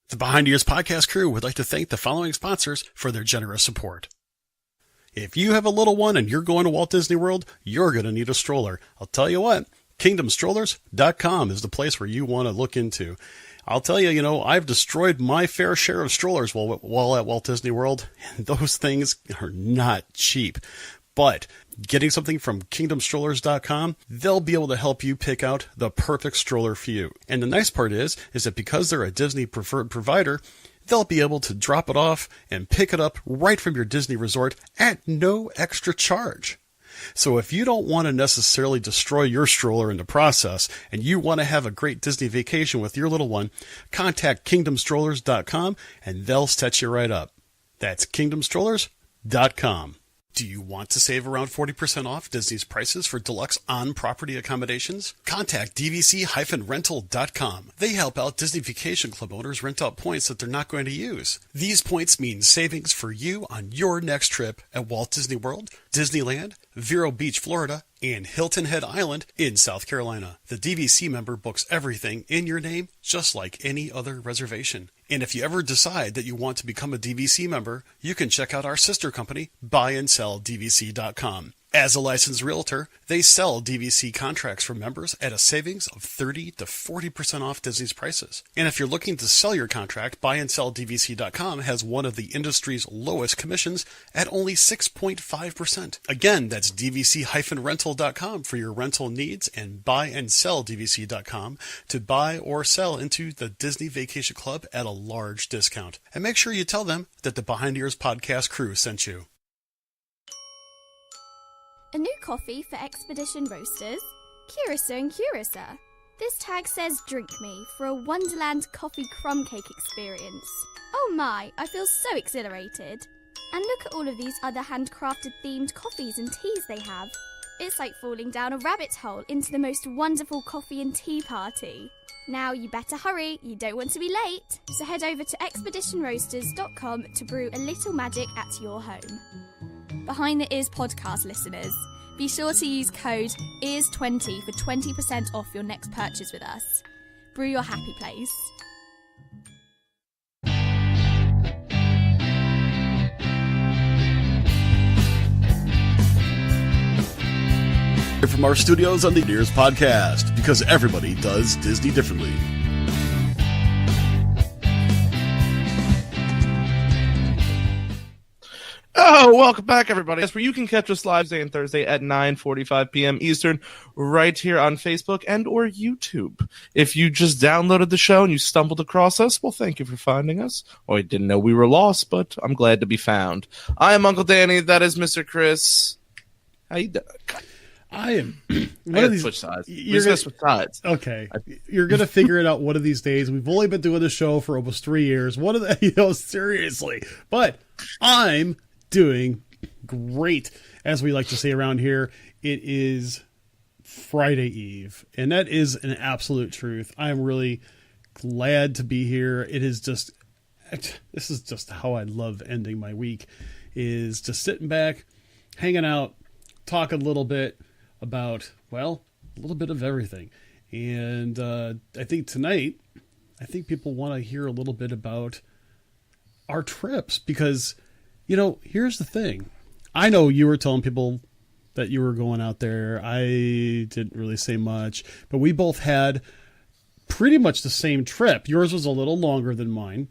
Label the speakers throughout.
Speaker 1: The Behind the Ears podcast crew would like to thank the following sponsors for their generous support. If you have a little one and you're going to Walt Disney World, you're going to need a stroller. I'll tell you what, KingdomStrollers.com is the place where you want to look into. I'll tell you, I've destroyed my fair share of strollers while at Walt Disney World, and those things are not cheap. But getting something from KingdomStrollers.com, they'll be able to help you pick out the perfect stroller for you. And the nice part is that because they're a Disney preferred provider, they'll be able to drop it off and pick it up right from your Disney resort at no extra charge. So if you don't want to necessarily destroy your stroller in the process and you want to have a great Disney vacation with your little one, contact KingdomStrollers.com and they'll set you right up. That's KingdomStrollers.com. Do you want to save around 40% off Disney's prices for deluxe on-property accommodations? Contact DVC-rental.com. They help out Disney Vacation Club owners rent out points that they're not going to use. These points mean savings for you on your next trip at Walt Disney World, Disneyland, Vero Beach, Florida, and Hilton Head Island in South Carolina. The DVC member books everything in your name, just like any other reservation. And if you ever decide that you want to become a DVC member, you can check out our sister company, BuyAndSellDVC.com. As a licensed realtor, they sell DVC contracts for members at a savings of 30 to 40% off Disney's prices. And if you're looking to sell your contract, BuyAndSellDVC.com has one of the industry's lowest commissions at only 6.5%. Again, that's DVC-rental.com for your rental needs and BuyAndSellDVC.com to buy or sell into the Disney Vacation Club at a large discount. And make sure you tell them that the Behind the Ears podcast crew sent you.
Speaker 2: A new coffee for Expedition Roasters, Curiouser and Curiouser. This tag says drink me for a Wonderland coffee crumb cake experience. Oh my, I feel so exhilarated. And look at all of these other handcrafted themed coffees and teas they have. It's like falling down a rabbit hole into the most wonderful coffee and tea party. Now you better hurry, you don't want to be late. So head over to Expeditionroasters.com to brew a little magic at your home. Behind the Ears podcast listeners, be sure to use code EARS20 for 20% off your next purchase with us. Brew your happy place.
Speaker 1: From our studios on the Ears podcast, because everybody does Disney differently.
Speaker 3: Oh, welcome back, everybody. That's where you can catch us live Wednesday and Thursday at 9:45 p.m. Eastern, right here on Facebook and or YouTube. If you just downloaded the show and you stumbled across us, well, thank you for finding us. Oh, I didn't know we were lost, but I'm glad to be found. I am Uncle Danny. That is Mr. Chris. How you doing?
Speaker 4: I am.
Speaker 3: One of these switch sides. You're gonna switch sides.
Speaker 4: Okay, you're gonna figure it out one of these days. We've only been doing the show for almost 3 years. One of the, seriously. But I'm doing great, as we like to say around here. It is Friday Eve, and that is an absolute truth. I'm really glad to be here. This is just how I love ending my week, is just sitting back, hanging out, talking a little bit about, well, a little bit of everything. And I think tonight, people want to hear a little bit about our trips, because here's the thing. I know you were telling people that you were going out there. I didn't really say much, but we both had pretty much the same trip. Yours was a little longer than mine,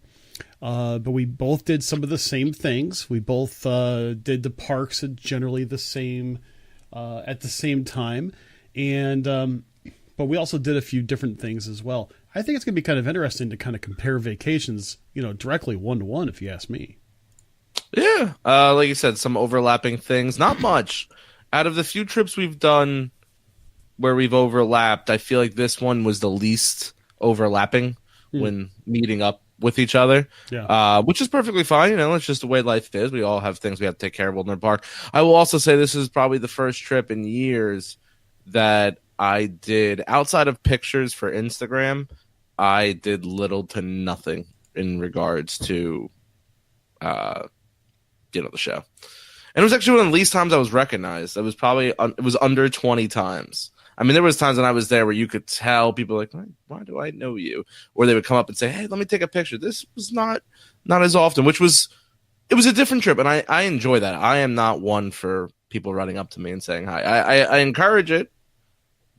Speaker 4: but we both did some of the same things. We both did the parks at generally the same at the same time, and but we also did a few different things as well. I think it's going to be kind of interesting to kind of compare vacations, directly one-to-one, if you ask me.
Speaker 3: Yeah, like you said, some overlapping things. Not much. Out of the few trips we've done where we've overlapped, I feel like this one was the least overlapping when meeting up with each other. Yeah. Which is perfectly fine. It's just the way life is. We all have things we have to take care of in the park. I will also say this is probably the first trip in years that I did, outside of pictures for Instagram, I did little to nothing in regards to the show. And it was actually one of the least times I was recognized. It was probably it was under 20 times I mean, there was times when I was there where you could tell people like, why do I know you? Or they would come up and say, hey, let me take a picture. This was not as often, it was a different trip. And I enjoy that. I am not one for people running up to me and saying hi. I encourage it,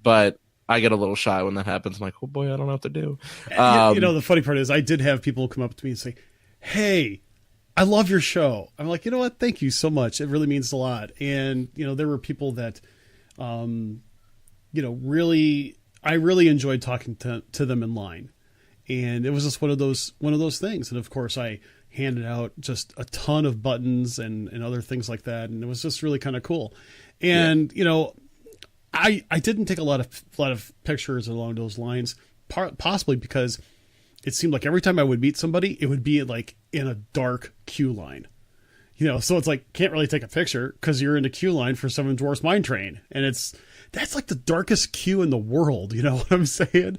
Speaker 3: but I get a little shy when that happens. I'm like, oh boy, I don't know what to do.
Speaker 4: The funny part is I did have people come up to me and say, hey, I love your show. I'm like, you know what? Thank you so much. It really means a lot. And, there were people that, I really enjoyed talking to them in line. And it was just one of those things. And of course I handed out just a ton of buttons and other things like that. And it was just really kind of cool. And, I didn't take a lot of pictures along those lines, possibly because it seemed like every time I would meet somebody, it would be like in a dark queue line, so it's like, can't really take a picture because you're in the queue line for Seven Dwarfs Mine Train. And that's like the darkest queue in the world. You know what I'm saying?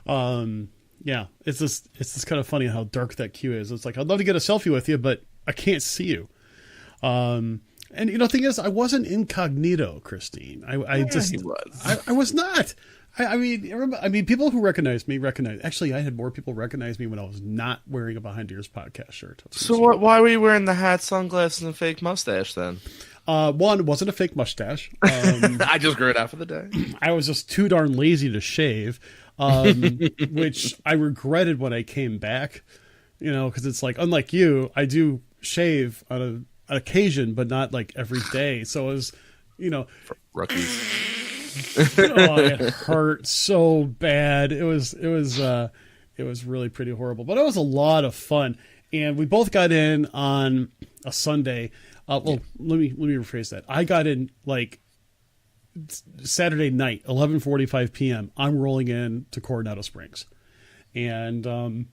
Speaker 4: Yeah, it's just kind of funny how dark that queue is. It's like, I'd love to get a selfie with you, but I can't see you. And the thing is, I wasn't incognito, Christine. I was not. I mean, people who recognize. Actually, I had more people recognize me when I was not wearing a Behindtheearspodcast shirt.
Speaker 3: So why were you wearing the hat, sunglasses, and fake mustache then?
Speaker 4: One, it wasn't a fake mustache.
Speaker 3: I just grew it out for the day.
Speaker 4: I was just too darn lazy to shave, which I regretted when I came back. Because it's like, unlike you, I do shave on an occasion, but not like every day. So it was,
Speaker 3: For rookies.
Speaker 4: It hurt so bad. It was really pretty horrible, but it was a lot of fun. And we both got in on a Sunday. Let me rephrase that. I got in like Saturday night, 11:45 p.m. I'm rolling in to Coronado Springs. And,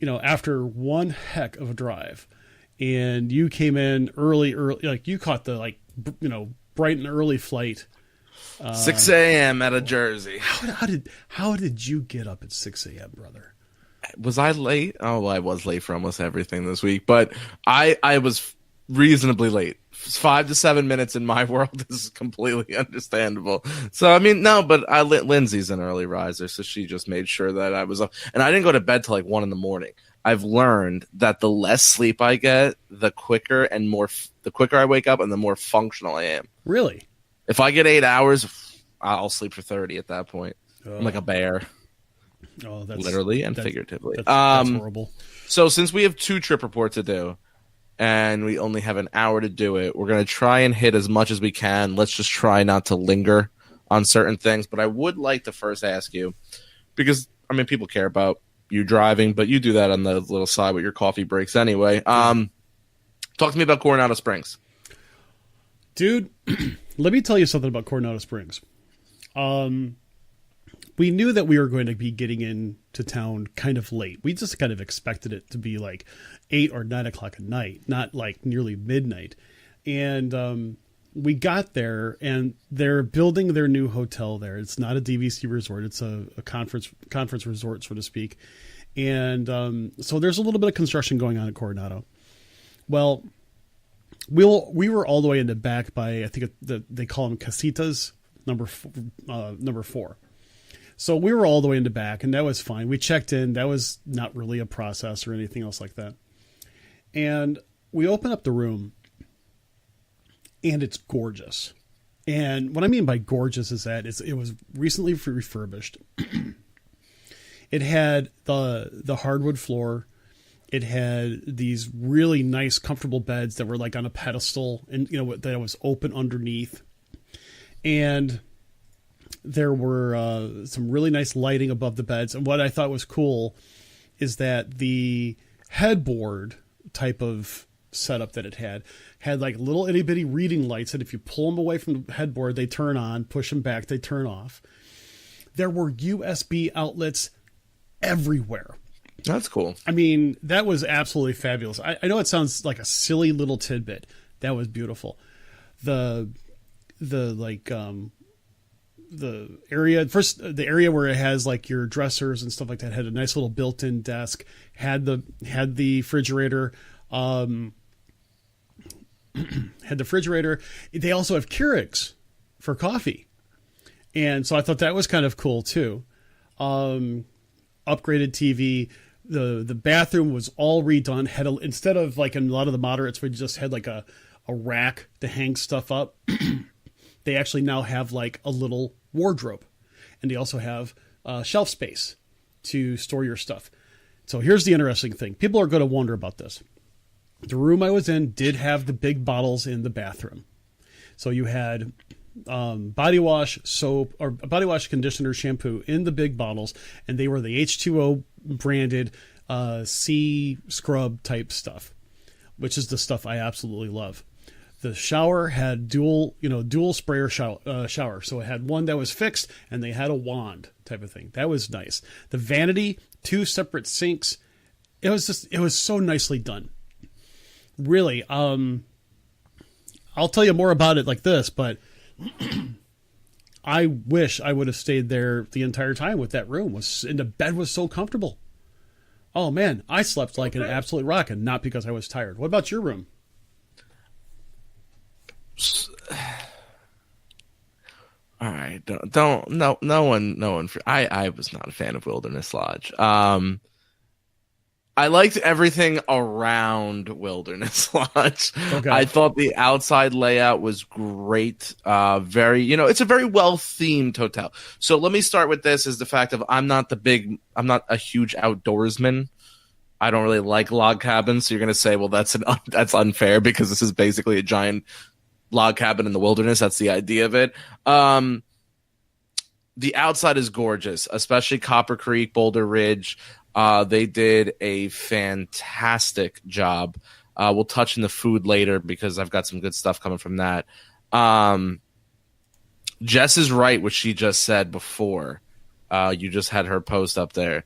Speaker 4: after one heck of a drive, and you came in early, like you caught the bright and early flight.
Speaker 3: 6 a.m. out of Jersey.
Speaker 4: How did you get up at 6 a.m., brother?
Speaker 3: Was I late? Oh, I was late for almost everything this week, but I was reasonably late. 5 to 7 minutes in my world is completely understandable. So, I mean, no, but Lindsay's an early riser, so she just made sure that I was up. And I didn't go to bed till like 1 a.m. I've learned that the less sleep I get, the quicker I wake up and the more functional I am.
Speaker 4: Really?
Speaker 3: If I get 8 hours, I'll sleep for 30 at that point. I'm like a bear.
Speaker 4: Oh, that's
Speaker 3: literally and figuratively.
Speaker 4: That's horrible.
Speaker 3: So since we have 2 trip reports to do, and we only have an hour to do it, we're going to try and hit as much as we can. Let's just try not to linger on certain things. But I would like to first ask you, because, I mean, people care about you driving, but you do that on the little side with your coffee breaks anyway. Talk to me about Coronado Springs.
Speaker 4: Dude, let me tell you something about Coronado Springs. We knew that we were going to be getting into town kind of late. We just kind of expected it to be like 8 or 9 o'clock at night, not like nearly midnight. And we got there, and they're building their new hotel there. It's not a DVC resort. It's a conference resort, so to speak. And so there's a little bit of construction going on at Coronado. Well, we were all the way in the back by, I think they call them casitas, number 4. So we were all the way in the back, and that was fine. We checked in. That was not really a process or anything else like that. And we open up the room, and it's gorgeous. And what I mean by gorgeous is that it was recently refurbished. It had the hardwood floor. It had these really nice, comfortable beds that were like on a pedestal, and that was open underneath. And there were some really nice lighting above the beds. And what I thought was cool is that the headboard type of setup that it had like little itty bitty reading lights that if you pull them away from the headboard, they turn on, push them back, they turn off. There were USB outlets everywhere.
Speaker 3: That's cool.
Speaker 4: I mean, that was absolutely fabulous. I know it sounds like a silly little tidbit. That was beautiful. The area where it has like your dressers and stuff like that had a nice little built-in desk, had the refrigerator, They also have Keurigs for coffee. And so I thought that was kind of cool too. Upgraded TV. The bathroom was all redone. Instead of like in a lot of the moderates, we just had like a rack to hang stuff up. They actually now have like a little wardrobe, and they also have shelf space to store your stuff. So here's the interesting thing. People are going to wonder about this. The room I was in did have the big bottles in the bathroom. So you had body wash, soap, or body wash, conditioner, shampoo in the big bottles, and they were the H2O branded sea scrub type stuff, which is the stuff I absolutely love. The shower had dual sprayer shower. So it had one that was fixed, and they had a wand type of thing. That was nice. The vanity, 2 separate sinks. It was so nicely done. Really. I'll tell you more about it like this, but I wish I would have stayed there the entire time with that room. And the bed was so comfortable. Oh man, I slept like an absolute rocket, not because I was tired. What about your room?
Speaker 3: All right, no one. I was not a fan of Wilderness Lodge. I liked everything around Wilderness Lodge.
Speaker 4: Okay.
Speaker 3: I thought the outside layout was great. It's a very well themed hotel. So let me start with this: is the fact of I'm not a huge outdoorsman. I don't really like log cabins. So you're gonna say, well, that's unfair because this is basically a giant log cabin in the wilderness. That's the idea of it. The outside is gorgeous, especially Copper Creek, Boulder Ridge. They did a fantastic job. We'll touch on the food later because I've got some good stuff coming from that. Jess is right, what she just said before. You just had her post up there.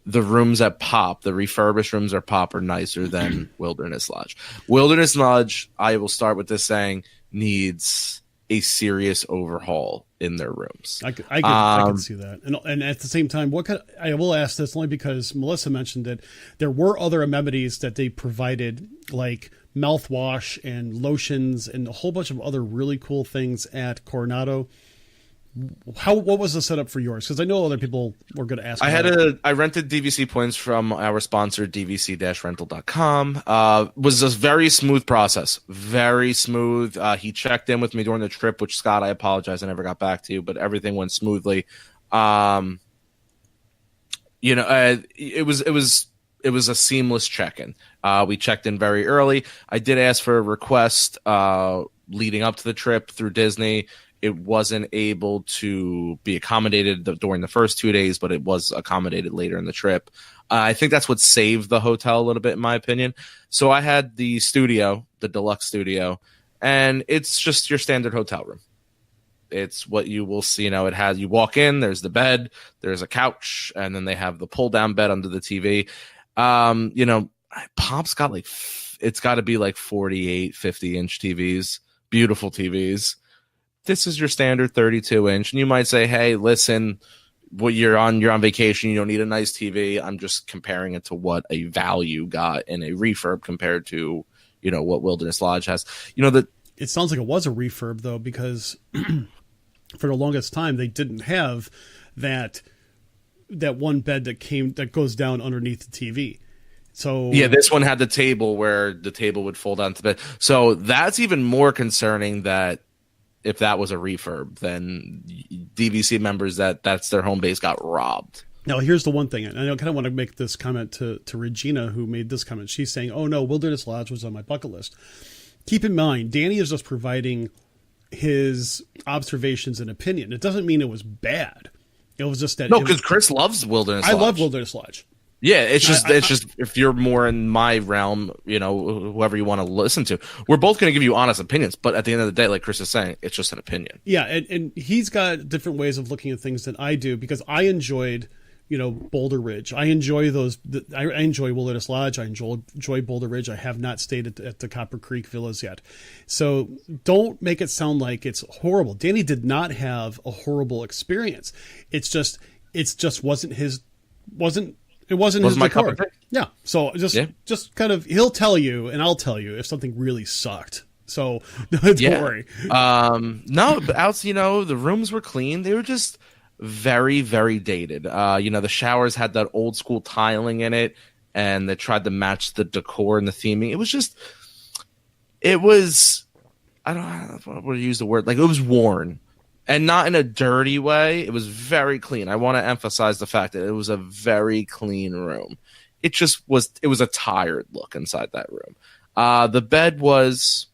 Speaker 3: The rooms at Pop, the refurbished rooms at Pop, are nicer than Wilderness Lodge. Wilderness Lodge, I will start with this saying, needs a serious overhaul in their rooms. I
Speaker 4: can see that. And at the same time, I will ask this only because Melissa mentioned that there were other amenities that they provided, like mouthwash and lotions and a whole bunch of other really cool things at Coronado. What was the setup for yours? Because I know other people were going to ask.
Speaker 3: I rented DVC points from our sponsor, dvc-rental.com. Was a very smooth process. Very smooth. He checked in with me during the trip, which, Scott, I apologize, I never got back to you, but everything went smoothly. It was a seamless check-in. We checked in very early. I did ask for a request leading up to the trip through Disney. It wasn't able to be accommodated during the first 2 days, but it was accommodated later in the trip. I think that's what saved the hotel a little bit, in my opinion. So I had the studio, the deluxe studio, and it's just your standard hotel room. It's what you will see. You walk in, there's the bed, there's a couch, and then they have the pull-down bed under the TV. Pop's got it's got to be like 48, 50-inch TVs, beautiful TVs. This is your standard 32-inch, and you might say, "Hey, listen, you're on vacation. You don't need a nice TV." I'm just comparing it to what a value got in a refurb compared to, what Wilderness Lodge has.
Speaker 4: It sounds like it was a refurb though, because for the longest time they didn't have that one bed that goes down underneath the TV. So
Speaker 3: yeah, this one had the table where the table would fold onto the bed. So that's even more concerning that. If that was a refurb, then DVC members that's their home base got robbed.
Speaker 4: Now, here's the one thing, and I kind of want to make this comment to Regina, who made this comment. She's saying, "Oh no, Wilderness Lodge was on my bucket list." Keep in mind, Danny is just providing his observations and opinion. It doesn't mean it was bad. It was just that
Speaker 3: because Chris loves Wilderness Lodge.
Speaker 4: I love Wilderness Lodge.
Speaker 3: Yeah, it's just if you're more in my realm, whoever you want to listen to, we're both going to give you honest opinions. But at the end of the day, like Chris is saying, it's just an opinion.
Speaker 4: Yeah, and he's got different ways of looking at things than I do, because I enjoyed, Boulder Ridge. I enjoy those. I enjoy Wilderness Lodge. I enjoy Boulder Ridge. I have not stayed at the Copper Creek Villas yet. So don't make it sound like it's horrible. Danny did not have a horrible experience. It just wasn't his
Speaker 3: my cup of tea.
Speaker 4: Yeah. So just kind of, he'll tell you and I'll tell you if something really sucked. So don't worry.
Speaker 3: No, but the rooms were clean. They were just very, very dated. The showers had that old school tiling in it, and they tried to match the decor and the theming. I don't want to use the word, like, it was worn, and not in a dirty way. It was very clean. I want to emphasize the fact that it was a very clean room. It was a tired look inside that room. The bed was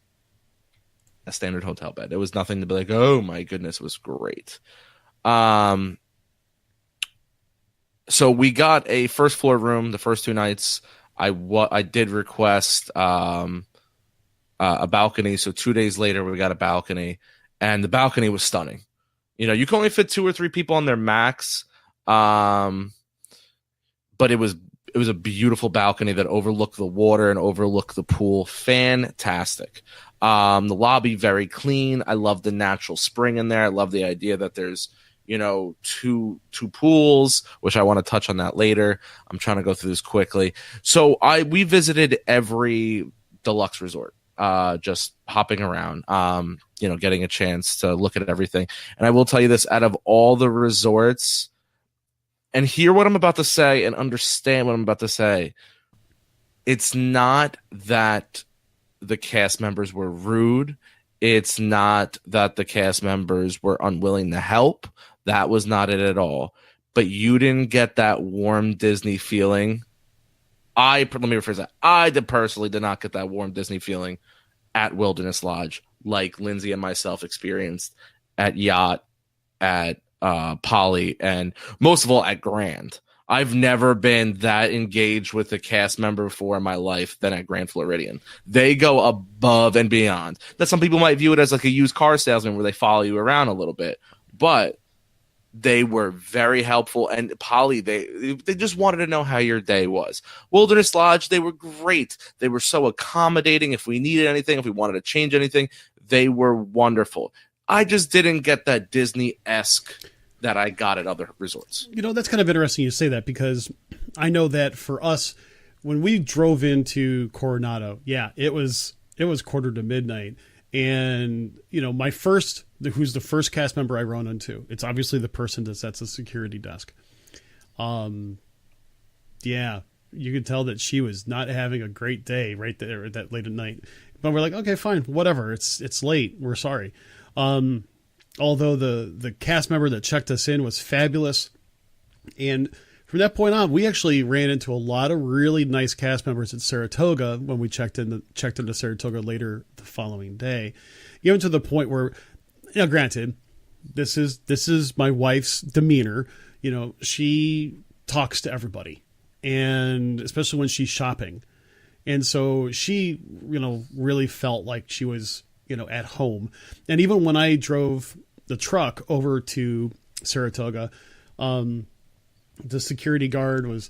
Speaker 3: a standard hotel bed. It was nothing to be like, oh my goodness, it was great. So we got a first floor room the first 2 nights. I did request a balcony. So 2 days later, we got a balcony, and the balcony was stunning. You can only fit 2 or 3 people on their max. But it was a beautiful balcony that overlooked the water and overlooked the pool. Fantastic. The lobby, very clean. I love the natural spring in there. I love the idea that there's, two pools, which I want to touch on that later. I'm trying to go through this quickly. So we visited every deluxe resort. Just hopping around, getting a chance to look at everything. And I will tell you this, out of all the resorts, and hear what I'm about to say and understand what I'm about to say, it's not that the cast members were rude. It's not that the cast members were unwilling to help. That was not it at all. But you didn't get that warm Disney feeling. Let me rephrase that. I personally did not get that warm Disney feeling at Wilderness Lodge like Lindsay and myself experienced at Yacht, at Poly, and most of all at Grand. I've never been that engaged with a cast member before in my life than at Grand Floridian. They go above and beyond. That some people might view it as like a used car salesman where they follow you around a little bit, but they were very helpful. And Polly, they just wanted to know how your day was. Wilderness Lodge, they were great. They were so accommodating. If we needed anything, if we wanted to change anything, they were wonderful. I just didn't get that Disney-esque that I got at other resorts.
Speaker 4: That's kind of interesting you say that, because I know that for us, when we drove into Coronado, it was quarter to midnight. And, who's the first cast member I run into? It's obviously the person that's at the security desk. You could tell that she was not having a great day right there at that late at night. But we're like, okay, fine, whatever. It's late. We're sorry. Although the cast member that checked us in was fabulous. And from that point on, we actually ran into a lot of really nice cast members at Saratoga when we checked into Saratoga later the following day. Even to the point where, granted, this is my wife's demeanor. She talks to everybody, and especially when she's shopping. And so she, really felt like she was, at home. And even when I drove the truck over to Saratoga, the security guard was,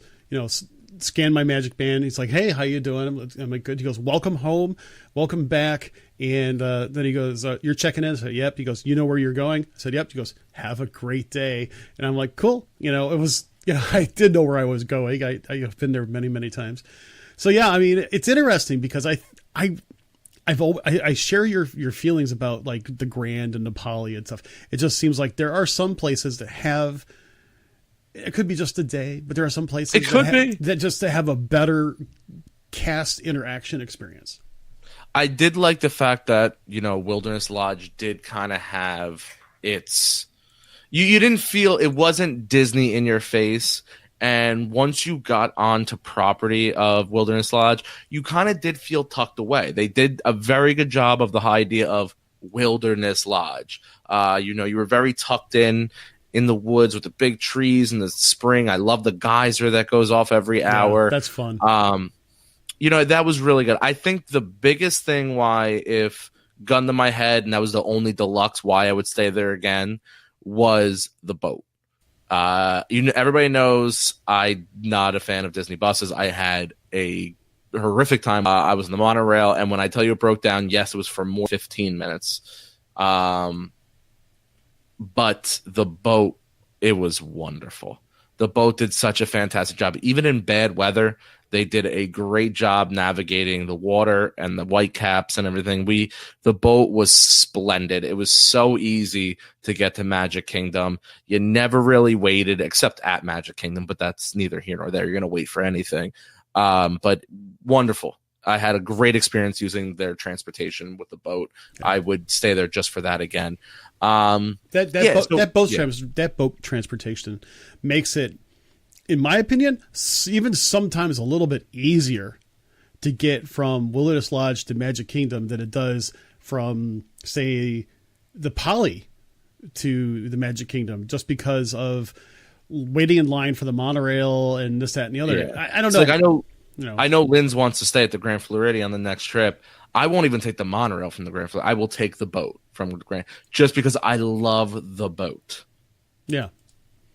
Speaker 4: scanned my magic band. He's like, "Hey, how you doing?" I'm like, "Good." He goes, "Welcome home, welcome back." And then he goes, "You're checking in?" I said, "Yep." He goes, "You know where you're going?" I said, "Yep." He goes, "Have a great day." And I'm like, "Cool." It was, I did know where I was going. I've been there many, many times. So yeah, I mean, it's interesting because I share your feelings about like the Grand and the Poly and stuff. It just seems like there are some places that have. It could be just a day, but there are some places that just to have a better cast interaction experience.
Speaker 3: I did like the fact that, Wilderness Lodge did kind of have its... You didn't feel... It wasn't Disney in your face. And once you got onto property of Wilderness Lodge, you kind of did feel tucked away. They did a very good job of the idea of Wilderness Lodge. You were very tucked in the woods with the big trees and the spring. I love the geyser that goes off every hour.
Speaker 4: That's fun.
Speaker 3: That was really good. I think the biggest thing why, if gun to my head, and that was the only deluxe why I would stay there again, was the boat. Everybody knows I'm not a fan of Disney buses. I had a horrific time. I was in the monorail, and when I tell you it broke down, yes, it was for more than 15 minutes. But the boat, it was wonderful. The boat did such a fantastic job. Even in bad weather, they did a great job navigating the water and the white caps and everything. The boat was splendid. It was so easy to get to Magic Kingdom. You never really waited, except at Magic Kingdom, but that's neither here nor there. You're going to wait for anything. But wonderful. I had a great experience using their transportation with the boat. Okay. I would stay there just for that again.
Speaker 4: That boat transportation makes it, in my opinion, even sometimes a little bit easier to get from Wilderness Lodge to Magic Kingdom than it does from, say, the Poly to the Magic Kingdom, just because of waiting in line for the monorail and this, that, and the other. Yeah. I don't know.
Speaker 3: Like, I know Linz wants to stay at the Grand Floridian on the next trip. I won't even take the monorail from the Grand Floridian. I will take the boat from the Grand, just because I love the boat.
Speaker 4: Yeah.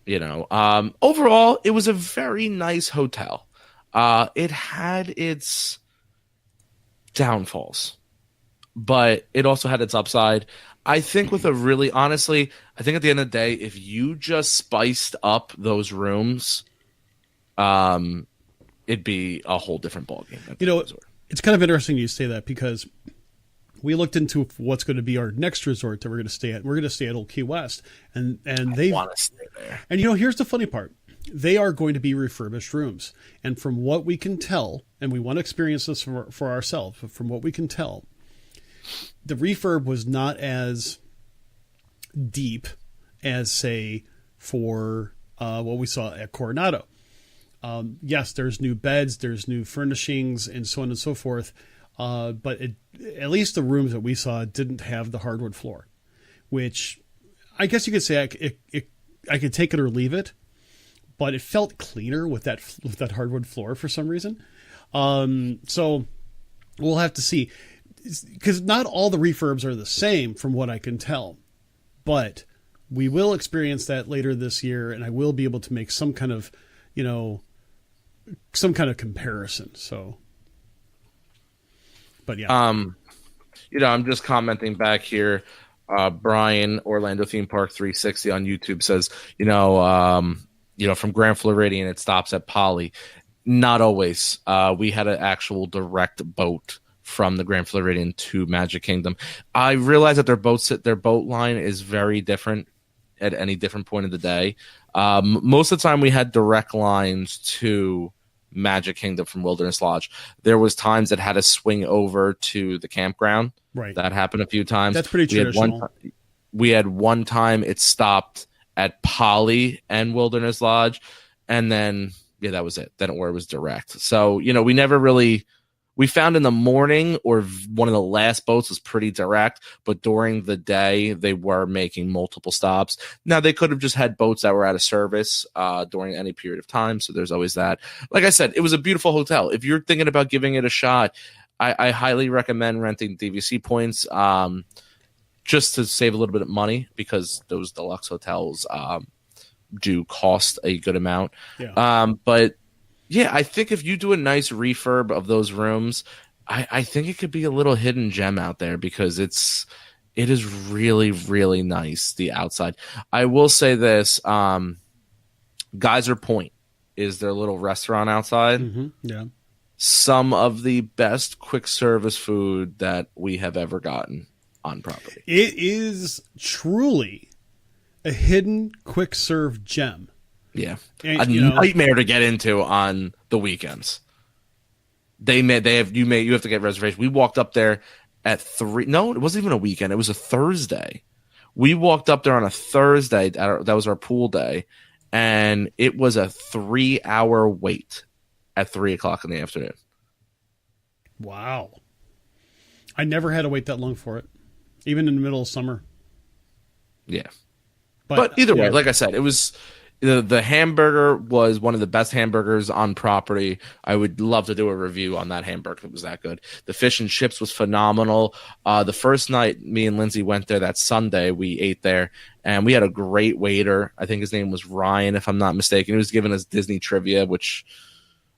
Speaker 3: Overall, it was a very nice hotel. It had its downfalls, but it also had its upside. I think honestly, I think at the end of the day, if you just spiced up those rooms, it'd be a whole different ballgame.
Speaker 4: It's kind of interesting you say that, because we looked into what's going to be our next resort that we're going to stay at. We're going to stay at Old Key West, and they
Speaker 3: want to stay there.
Speaker 4: And here's the funny part: they are going to be refurbished rooms, and from what we can tell, and we want to experience this for ourselves, but from what we can tell, the refurb was not as deep as, say, for what we saw at Coronado. Yes, there's new beds, there's new furnishings, and so on and so forth. But at least the rooms that we saw didn't have the hardwood floor, which I guess you could say I could take it or leave it, but it felt cleaner with that hardwood floor for some reason. So we'll have to see, because not all the refurbs are the same from what I can tell, but we will experience that later this year, and I will be able to make some kind of comparison. So. But yeah,
Speaker 3: I'm just commenting back here. Brian, Orlando Theme Park 360 on YouTube says, from Grand Floridian, it stops at Poly. Not always. We had an actual direct boat from the Grand Floridian to Magic Kingdom. I realize that their boat line is very different at any different point of the day. Most of the time we had direct lines to Magic Kingdom from Wilderness Lodge. There was times that had to swing over to the campground.
Speaker 4: Right.
Speaker 3: That happened a few times.
Speaker 4: That's pretty traditional.
Speaker 3: We had one time it stopped at Poly and Wilderness Lodge, and then that was it. Then where it was direct. So, we never really. We found in the morning, or one of the last boats was pretty direct, but during the day they were making multiple stops. Now they could have just had boats that were out of service during any period of time, so there's always that. Like I said, it was a beautiful hotel. If you're thinking about giving it a shot, I highly recommend renting DVC points just to save a little bit of money, because those deluxe hotels do cost a good amount.
Speaker 4: Yeah.
Speaker 3: But yeah, I think if you do a nice refurb of those rooms, I think it could be a little hidden gem out there, because it is really, really nice, the outside. I will say this, Geyser Point is their little restaurant outside.
Speaker 4: Mm-hmm. Yeah.
Speaker 3: Some of the best quick service food that we have ever gotten on property.
Speaker 4: It is truly a hidden quick serve gem.
Speaker 3: Yeah, and, nightmare to get into on the weekends. You have to get reservations. We walked up there at 3. No, it wasn't even a weekend. It was a Thursday. We walked up there on a Thursday. That was our pool day, and it was a 3-hour wait at 3:00 in the afternoon.
Speaker 4: Wow, I never had to wait that long for it, even in the middle of summer.
Speaker 3: Yeah, but either way, like I said, it was. The hamburger was one of the best hamburgers on property. I would love to do a review on that hamburger. It was that good. The fish and chips was phenomenal. The first night me and Lindsay went there, that Sunday, we ate there, and we had a great waiter. I think his name was Ryan, if I'm not mistaken. He was giving us Disney trivia, which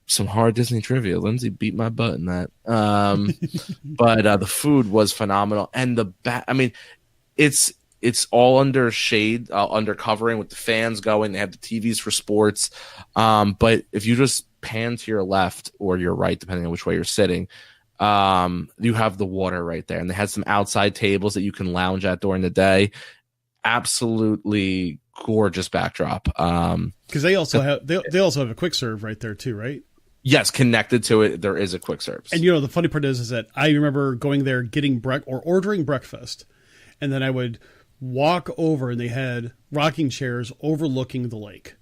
Speaker 3: some hard Disney trivia. Lindsay beat my butt in that. But the food was phenomenal. And it's it's all under shade, under covering with the fans going. They have the TVs for sports. But if you just pan to your left or your right, depending on which way you're sitting, you have the water right there. And they had some outside tables that you can lounge at during the day. Absolutely gorgeous backdrop.
Speaker 4: Because they also have a quick serve right there too, right?
Speaker 3: Yes, connected to it, there is a quick serve.
Speaker 4: And the funny part is that I remember going there, getting ordering breakfast, and then I would walk over, and they had rocking chairs overlooking the lake,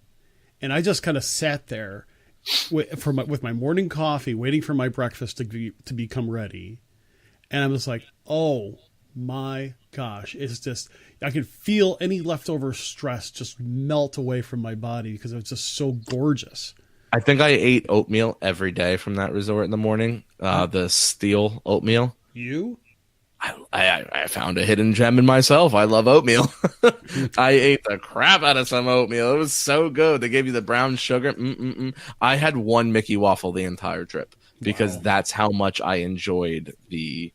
Speaker 4: and I just kind of sat there with my morning coffee, waiting for my breakfast to become ready, and I'm just like, oh my gosh, it's just, I could feel any leftover stress just melt away from my body because it was just so gorgeous.
Speaker 3: I think I ate oatmeal every day from that resort in the morning. The steel oatmeal.
Speaker 4: You?
Speaker 3: I found a hidden gem in myself. I love oatmeal. I ate the crap out of some oatmeal. It was so good. They gave you the brown sugar. I had one Mickey waffle the entire trip because that's how much I enjoyed the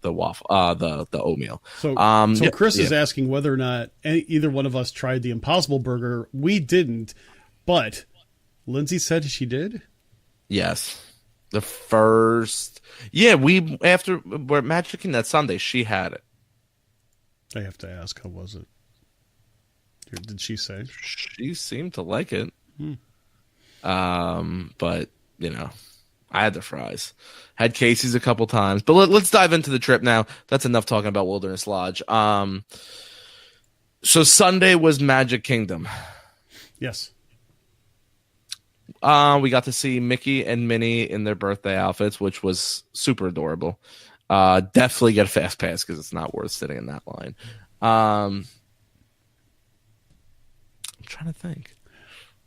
Speaker 3: waffle, the oatmeal.
Speaker 4: So Chris is asking whether or not either one of us tried the Impossible Burger. We didn't, but Lindsay said she did.
Speaker 3: Yes, the first. Yeah, we're at Magic Kingdom that Sunday. She had it.
Speaker 4: I have to ask, how was it? Did she say?
Speaker 3: She seemed to like it. But I had the fries. Had Casey's a couple times. But let's dive into the trip now. That's enough talking about Wilderness Lodge. So Sunday was Magic Kingdom.
Speaker 4: Yes.
Speaker 3: We got to see Mickey and Minnie in their birthday outfits, which was super adorable. Definitely get a fast pass because it's not worth sitting in that line. I'm trying to think.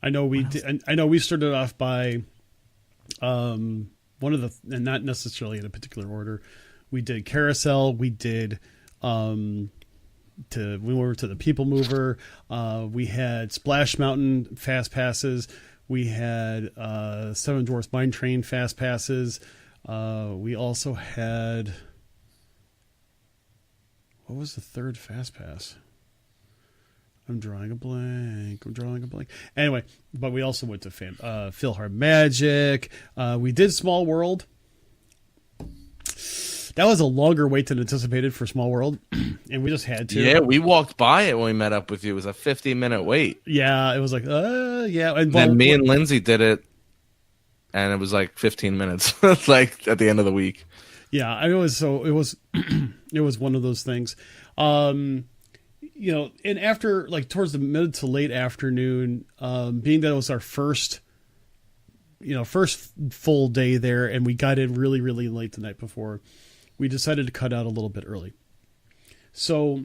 Speaker 4: I know we did. I know we started off by one of the, and not necessarily in a particular order. We did Carousel. We did we went over to the People Mover. We had Splash Mountain fast passes. We had Seven Dwarfs Mine Train fast passes. We also had, what was the third fast pass? I'm drawing a blank. Anyway, but we also went to Philhar Magic. We did Small World. That was a longer wait than anticipated for Small World, and we just had to.
Speaker 3: Yeah, we walked by it when we met up with you. It was a 50-minute wait.
Speaker 4: Yeah, it was like, yeah.
Speaker 3: And then me and Lindsay did it, and it was like 15 minutes, like at the end of the week.
Speaker 4: Yeah, it was it was one of those things. And after, like, towards the mid to late afternoon, being that it was our first full day there, and we got in really, really late the night before, we decided to cut out a little bit early. So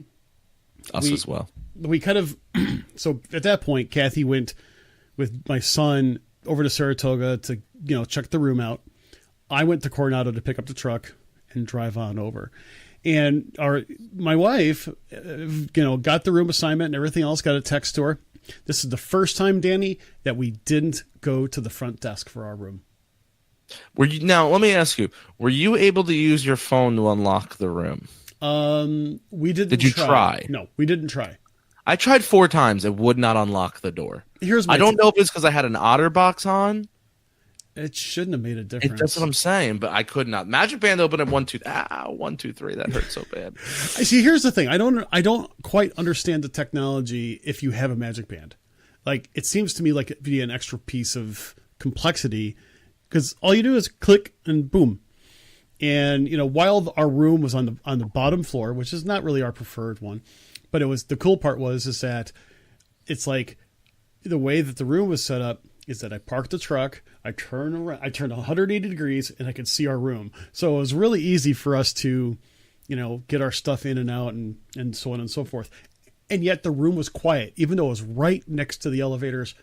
Speaker 3: as well.
Speaker 4: We kind of, so at that point, Kathy went with my son over to Saratoga to, check the room out. I went to Coronado to pick up the truck and drive on over. And my wife, got the room assignment and everything else, got a text to her. This is the first time, Danny, that we didn't go to the front desk for our room.
Speaker 3: Now, let me ask you, were you able to use your phone to unlock the room?
Speaker 4: We didn't.
Speaker 3: Did you try?
Speaker 4: No, we didn't try.
Speaker 3: I tried 4 times. It would not unlock the door.
Speaker 4: I don't
Speaker 3: know if it's because I had an OtterBox on.
Speaker 4: It shouldn't have made a difference.
Speaker 3: That's what I'm saying, but I could not. Magic Band opened at 1, 2, 3. That hurt so bad.
Speaker 4: See, here's the thing. I don't quite understand the technology if you have a Magic Band. Like, it seems to me like it'd be an extra piece of complexity because all you do is click and boom. And, while our room was on the bottom floor, which is not really our preferred one, but the cool part is that it's like the way that the room was set up is that I parked the truck, I turned 180 degrees, and I could see our room. So it was really easy for us to, get our stuff in and out and so on and so forth. And yet the room was quiet, even though it was right next to the elevators.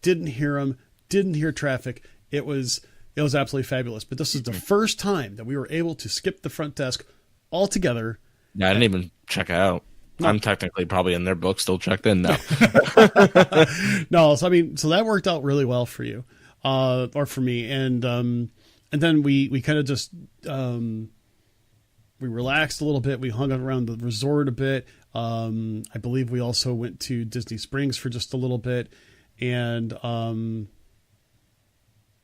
Speaker 4: Didn't hear them, didn't hear traffic. It was absolutely fabulous. But this is the first time that we were able to skip the front desk altogether.
Speaker 3: Yeah, I didn't even check out. No. I'm technically probably in their book, still checked in now.
Speaker 4: No, so that worked out really well for you, or for me, and then we kind of just we we relaxed a little bit. We hung out around the resort a bit. I believe we also went to Disney Springs for just a little bit. And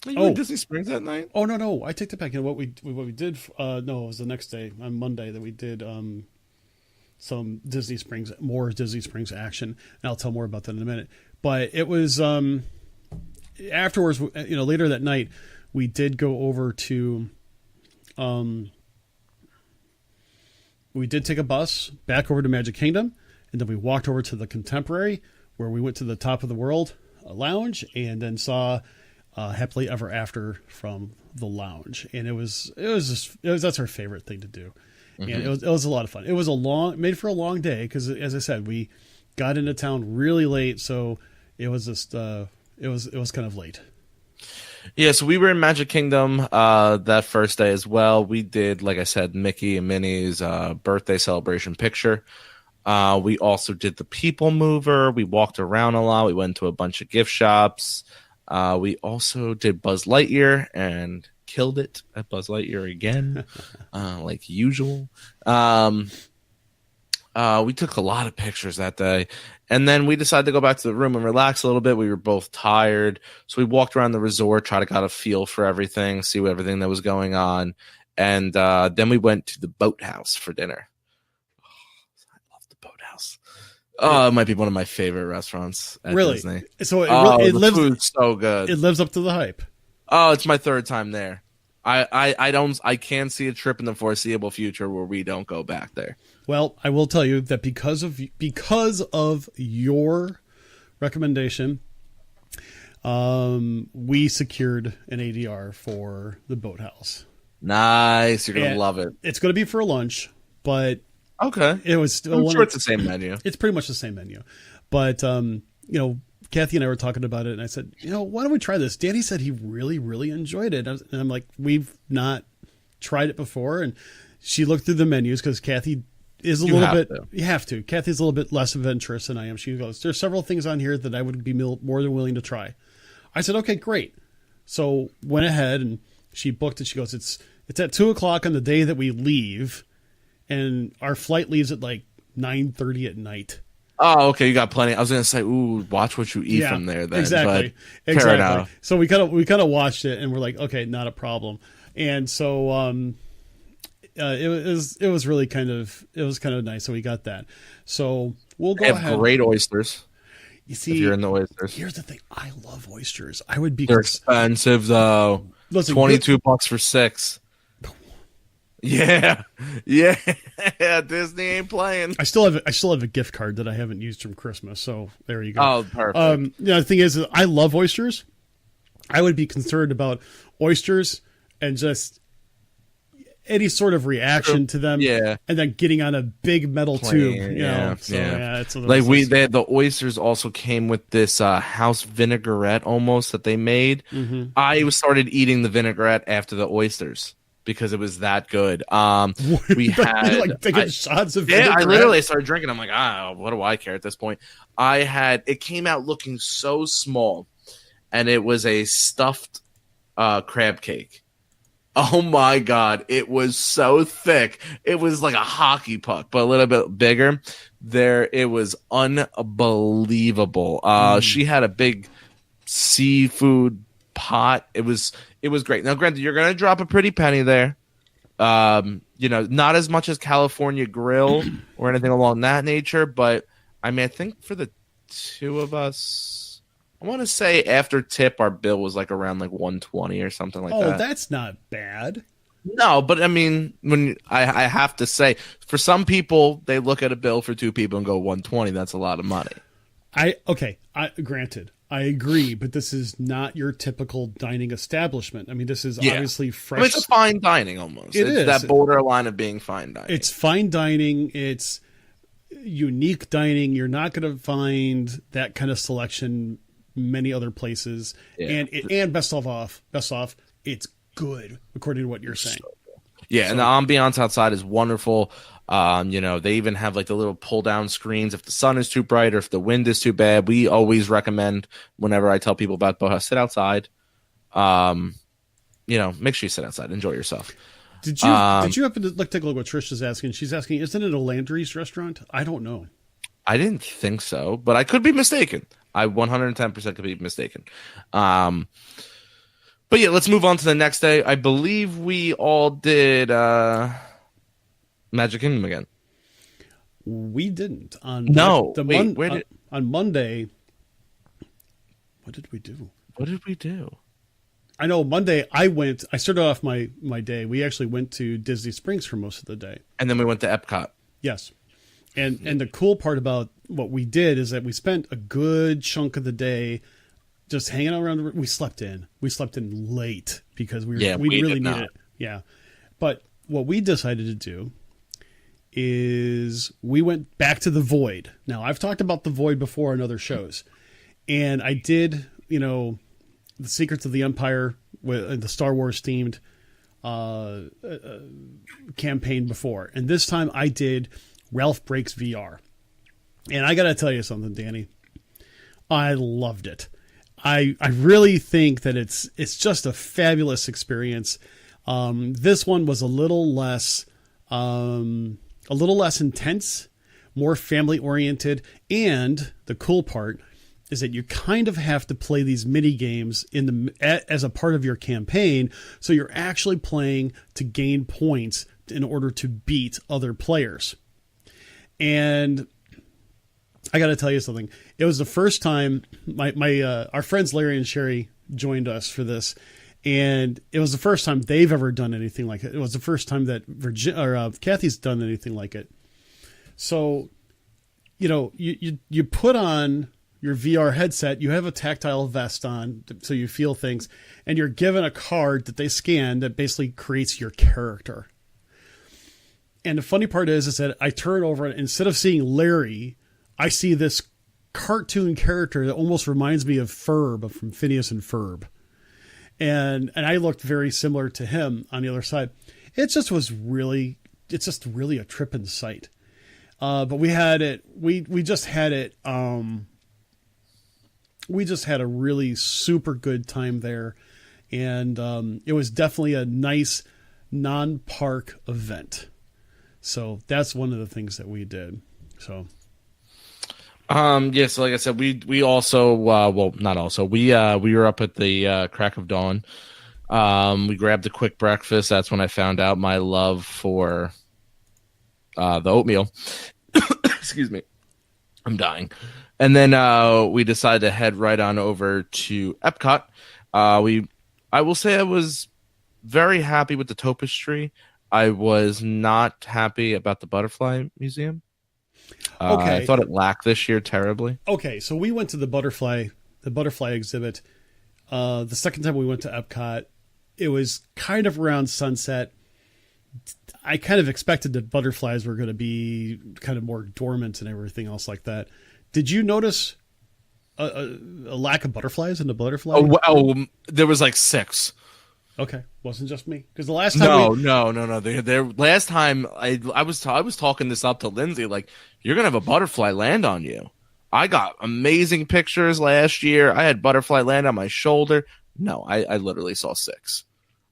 Speaker 3: you were in Disney Springs that night?
Speaker 4: Oh no, I take that back. You know what we did? No, it was the next day on Monday that we did some more Disney Springs action, and I'll tell more about that in a minute. But it was afterwards, later that night, we did go over to we did take a bus back over to Magic Kingdom, and then we walked over to the Contemporary, where we went to the Top of the World lounge, and then saw Happily Ever After from the lounge. And that's our favorite thing to do. Mm-hmm. And it was a lot of fun. It was made for a long day, because as I said, we got into town really late, so it was just it was kind of late.
Speaker 3: Yeah, so we were in Magic Kingdom that first day as well. We did, like I said, Mickey and Minnie's birthday celebration picture. We also did the People Mover. We walked around a lot. We went to a bunch of gift shops. We also did Buzz Lightyear and killed it at Buzz Lightyear again, like usual. We took a lot of pictures that day. And then we decided to go back to the room and relax a little bit. We were both tired. So we walked around the resort, tried to get a feel for everything, see everything that was going on. And then we went to the Boathouse for dinner. Oh, I love the Boathouse. Oh, it might be one of my favorite restaurants at Disney.
Speaker 4: So
Speaker 3: the food's so good.
Speaker 4: It lives up to the hype.
Speaker 3: Oh, it's my third time there. I can't see a trip in the foreseeable future where we don't go back there.
Speaker 4: Well, I will tell you that because of your recommendation, we secured an ADR for the Boathouse.
Speaker 3: Nice, you're gonna love it.
Speaker 4: It's gonna be for lunch, but
Speaker 3: okay,
Speaker 4: it was still.
Speaker 3: I'm sure it's the same menu.
Speaker 4: It's pretty much the same menu, but Kathy and I were talking about it, and I said, why don't we try this? Danny said he really, really enjoyed it. And I'm like, we've not tried it before. And she looked through the menus, because Kathy is you have to. Kathy's a little bit less adventurous than I am. She goes, there's several things on here that I would be more than willing to try. I said, okay, great. So went ahead and she booked it. She goes, it's at 2:00 on the day that we leave. And our flight leaves at like 9:30 at night.
Speaker 3: Oh, okay. You got plenty. I was gonna say, ooh, watch what you eat from there. Then
Speaker 4: exactly. So we kind of watched it, and we're like, okay, not a problem. And so it was really kind of nice. So we got that. So we'll go ahead.
Speaker 3: Have great oysters.
Speaker 4: You see,
Speaker 3: if you're in the oysters.
Speaker 4: Here's the thing: I love oysters. I would be.
Speaker 3: They're expensive though. Listen, $22 for 6. Yeah. Disney ain't playing.
Speaker 4: I still have a gift card that I haven't used from Christmas, so there you go.
Speaker 3: Oh, perfect.
Speaker 4: The thing is, I love oysters. I would be concerned about oysters and just any sort of reaction to them, and then getting on a big metal tube. It's
Speaker 3: like the oysters also came with this house vinaigrette almost that they made. Mm-hmm. I started eating the vinaigrette after the oysters, because it was that good. We had
Speaker 4: taking shots of vinaigrette.
Speaker 3: I literally started drinking. I'm like, what do I care at this point? It came out looking so small, and it was a stuffed crab cake. Oh my God. It was so thick. It was like a hockey puck, but a little bit bigger. It was unbelievable. She had a big seafood pot. It was great. Now, granted, you're going to drop a pretty penny there. Not as much as California Grill or anything along that nature, but I think for the two of us, I want to say after tip, our bill was like around like $120 or something like that.
Speaker 4: Oh, that's not bad.
Speaker 3: No, but when I have to say, for some people, they look at a bill for two people and go $120. That's a lot of money.
Speaker 4: Granted, I agree, but this is not your typical dining establishment. This is obviously fresh.
Speaker 3: It's a fine dining almost. It's that borderline of being fine dining.
Speaker 4: It's fine dining. It's unique dining. You're not going to find that kind of selection many other places. Yeah. And best off, it's good according to what you're saying.
Speaker 3: And the ambiance outside is wonderful. They even have like the little pull down screens if the sun is too bright or if the wind is too bad. We always recommend, whenever I tell people about Boathouse, sit outside. Make sure you sit outside, enjoy yourself.
Speaker 4: Did you happen to take a look what Trish is asking? She's asking, isn't it a Landry's restaurant? I don't know.
Speaker 3: I didn't think so, but I could be mistaken. I 110% could be mistaken. But yeah, let's move on to the next day. I believe we all did Magic Kingdom again.
Speaker 4: We didn't. On Monday, what did we do?
Speaker 3: What did we do?
Speaker 4: I know Monday I started off my day. We actually went to Disney Springs for most of the day.
Speaker 3: And then we went to Epcot.
Speaker 4: Yes. And the cool part about what we did is that we spent a good chunk of the day just hanging out around. We slept in. We slept in late because we really needed it. Yeah. But what we decided to do is we went back to the Void. Now, I've talked about the Void before on other shows. And I did, the Secrets of the Empire with the Star Wars themed campaign before. And this time I did Ralph Breaks VR. And I got to tell you something, Danny. I loved it. I really think that it's just a fabulous experience. This one was a little less intense, more family oriented, and the cool part is that you kind of have to play these mini games as a part of your campaign, so you're actually playing to gain points in order to beat other players. And I got to tell you something. It was the first time our friends Larry and Sherry joined us for this, and it was the first time they've ever done anything like it. It was the first time that Kathy's done anything like it. So, you put on your VR headset, you have a tactile vest on so you feel things, and you're given a card that they scan that basically creates your character. And the funny part is that I turn over and instead of seeing Larry, I see this cartoon character that almost reminds me of Ferb from Phineas and Ferb. And I looked very similar to him on the other side. It's just really a trip in sight. But we had it, we just had it, we just had a really super good time there. And it was definitely a nice non-park event. So that's one of the things that we did. So.
Speaker 3: So like I said, we also, we were up at the crack of dawn. We grabbed a quick breakfast. That's when I found out my love for the oatmeal. Excuse me. I'm dying. And then we decided to head right on over to Epcot. I will say I was very happy with the Tapestry. I was not happy about the Butterfly Museum. Okay. I thought it lacked this year terribly.
Speaker 4: Okay, so we went to the butterfly exhibit. The second time we went to Epcot, it was kind of around sunset. I kind of expected that butterflies were going to be kind of more dormant and everything else like that. Did you notice a lack of butterflies in the butterfly?
Speaker 3: Oh, there was like 6.
Speaker 4: Okay, wasn't just me because the last time
Speaker 3: no. Last time I was talking this up to Lindsay, like, you're gonna have a butterfly land on you. I got amazing pictures last year. I had butterfly land on my shoulder. No, I literally saw 6.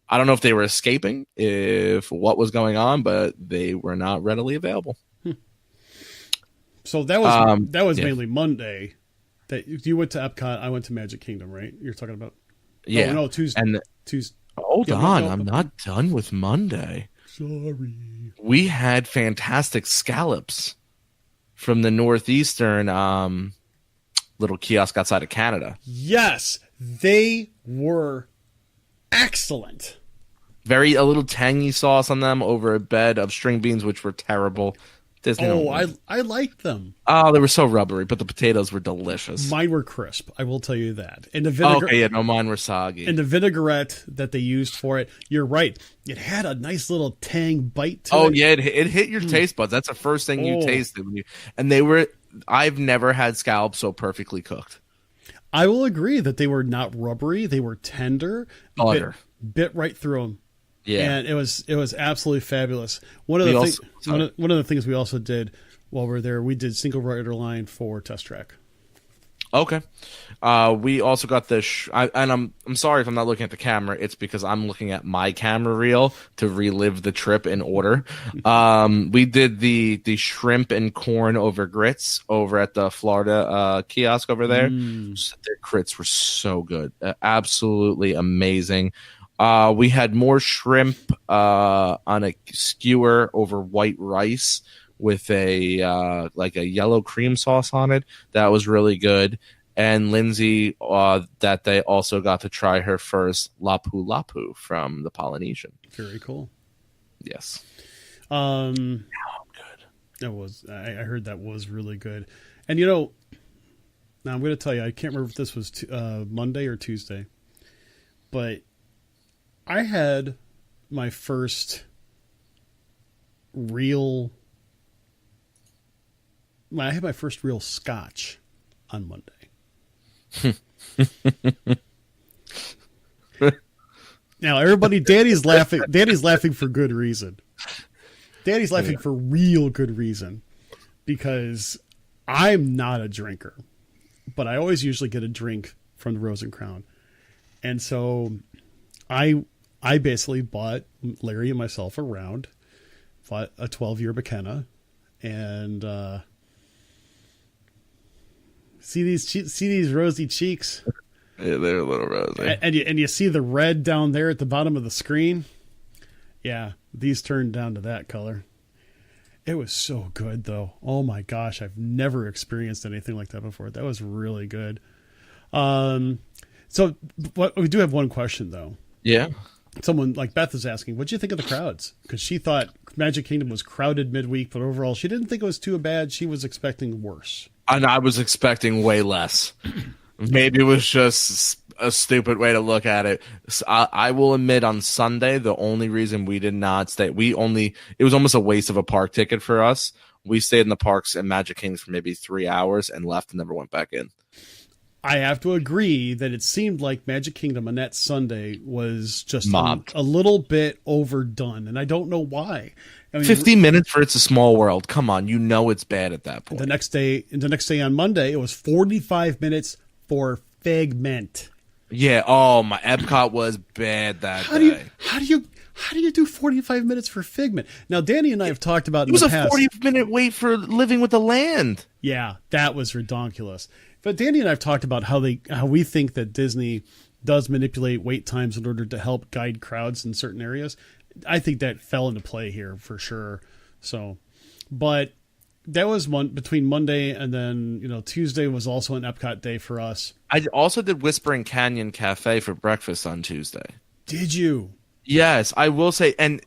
Speaker 3: I don't know if they were escaping, if what was going on, but they were not readily available.
Speaker 4: So that was mainly Monday. That you went to Epcot, I went to Magic Kingdom, right? You're talking about Tuesday. Tuesday.
Speaker 3: Hold on, I'm not done with Monday.
Speaker 4: Sorry.
Speaker 3: We had fantastic scallops from the Northeastern little kiosk outside of Canada.
Speaker 4: Yes, they were excellent.
Speaker 3: A little tangy sauce on them over a bed of string beans, which were terrible.
Speaker 4: I liked them.
Speaker 3: Oh, they were so rubbery, but the potatoes were delicious.
Speaker 4: Mine were crisp, I will tell you that. And the vinegar,
Speaker 3: mine were soggy.
Speaker 4: And the vinaigrette that they used for it, you're right. It had a nice little tang bite to it.
Speaker 3: Oh, yeah, it hit your taste buds. That's the first thing you tasted. I've never had scallops so perfectly cooked.
Speaker 4: I will agree that they were not rubbery. They were tender.
Speaker 3: Butter.
Speaker 4: Bit right through them.
Speaker 3: Yeah,
Speaker 4: and it was absolutely fabulous. One of the things we also did while we were there, we did single rider line for Test Track.
Speaker 3: Okay. We also got the and I'm sorry if I'm not looking at the camera. It's because I'm looking at my camera reel to relive the trip in order. We did the shrimp and corn over grits over at the Florida kiosk over there. Their grits were so good, absolutely amazing. We had more shrimp on a skewer over white rice with a like a yellow cream sauce on it. That was really good. And Lindsay, that they also got to try her first lapu lapu from the Polynesian.
Speaker 4: Very cool.
Speaker 3: Yes.
Speaker 4: Now I'm good. That was. I heard that was really good. And now I'm going to tell you, I can't remember if this was Monday or Tuesday, but I had my first real scotch on Monday. Now, everybody, Danny's laughing. Danny's laughing for good reason. Danny's laughing for real good reason, because I'm not a drinker, but I always usually get a drink from the Rose and Crown, and so I basically bought Larry and myself a round, bought a 12-year McKenna, and see these rosy cheeks.
Speaker 3: Yeah, they're a little rosy.
Speaker 4: And you see the red down there at the bottom of the screen? Yeah, these turned down to that color. It was so good, though. Oh, my gosh. I've never experienced anything like that before. That was really good. So we do have one question, though.
Speaker 3: Yeah.
Speaker 4: Someone like Beth is asking, what'd you think of the crowds? Because she thought Magic Kingdom was crowded midweek, but overall she didn't think it was too bad. She was expecting worse.
Speaker 3: And I was expecting way less. Maybe it was just a stupid way to look at it. I will admit, on Sunday, the only reason we did not stay, it was almost a waste of a park ticket for us. We stayed in the parks and Magic Kingdom for maybe 3 hours and left and never went back in.
Speaker 4: I have to agree that it seemed like Magic Kingdom on that Sunday was just
Speaker 3: mobbed,
Speaker 4: a little bit overdone, and I don't know why. I mean,
Speaker 3: 50 minutes for It's a Small World. Come on, it's bad at that point.
Speaker 4: The next day on Monday, it was 45 minutes for Figment.
Speaker 3: Yeah. Oh, my Epcot was bad that day.
Speaker 4: How do you do 45 minutes for Figment? Now, Danny and I have talked about
Speaker 3: it was a 40-minute wait for Living with the Land.
Speaker 4: Yeah, that was redonkulous. But Danny and I have talked about how we think that Disney does manipulate wait times in order to help guide crowds in certain areas. I think that fell into play here for sure. So, but that was between Monday and then, Tuesday was also an Epcot day for us.
Speaker 3: I also did Whispering Canyon Cafe for breakfast on Tuesday.
Speaker 4: Did you?
Speaker 3: Yes, I will say. And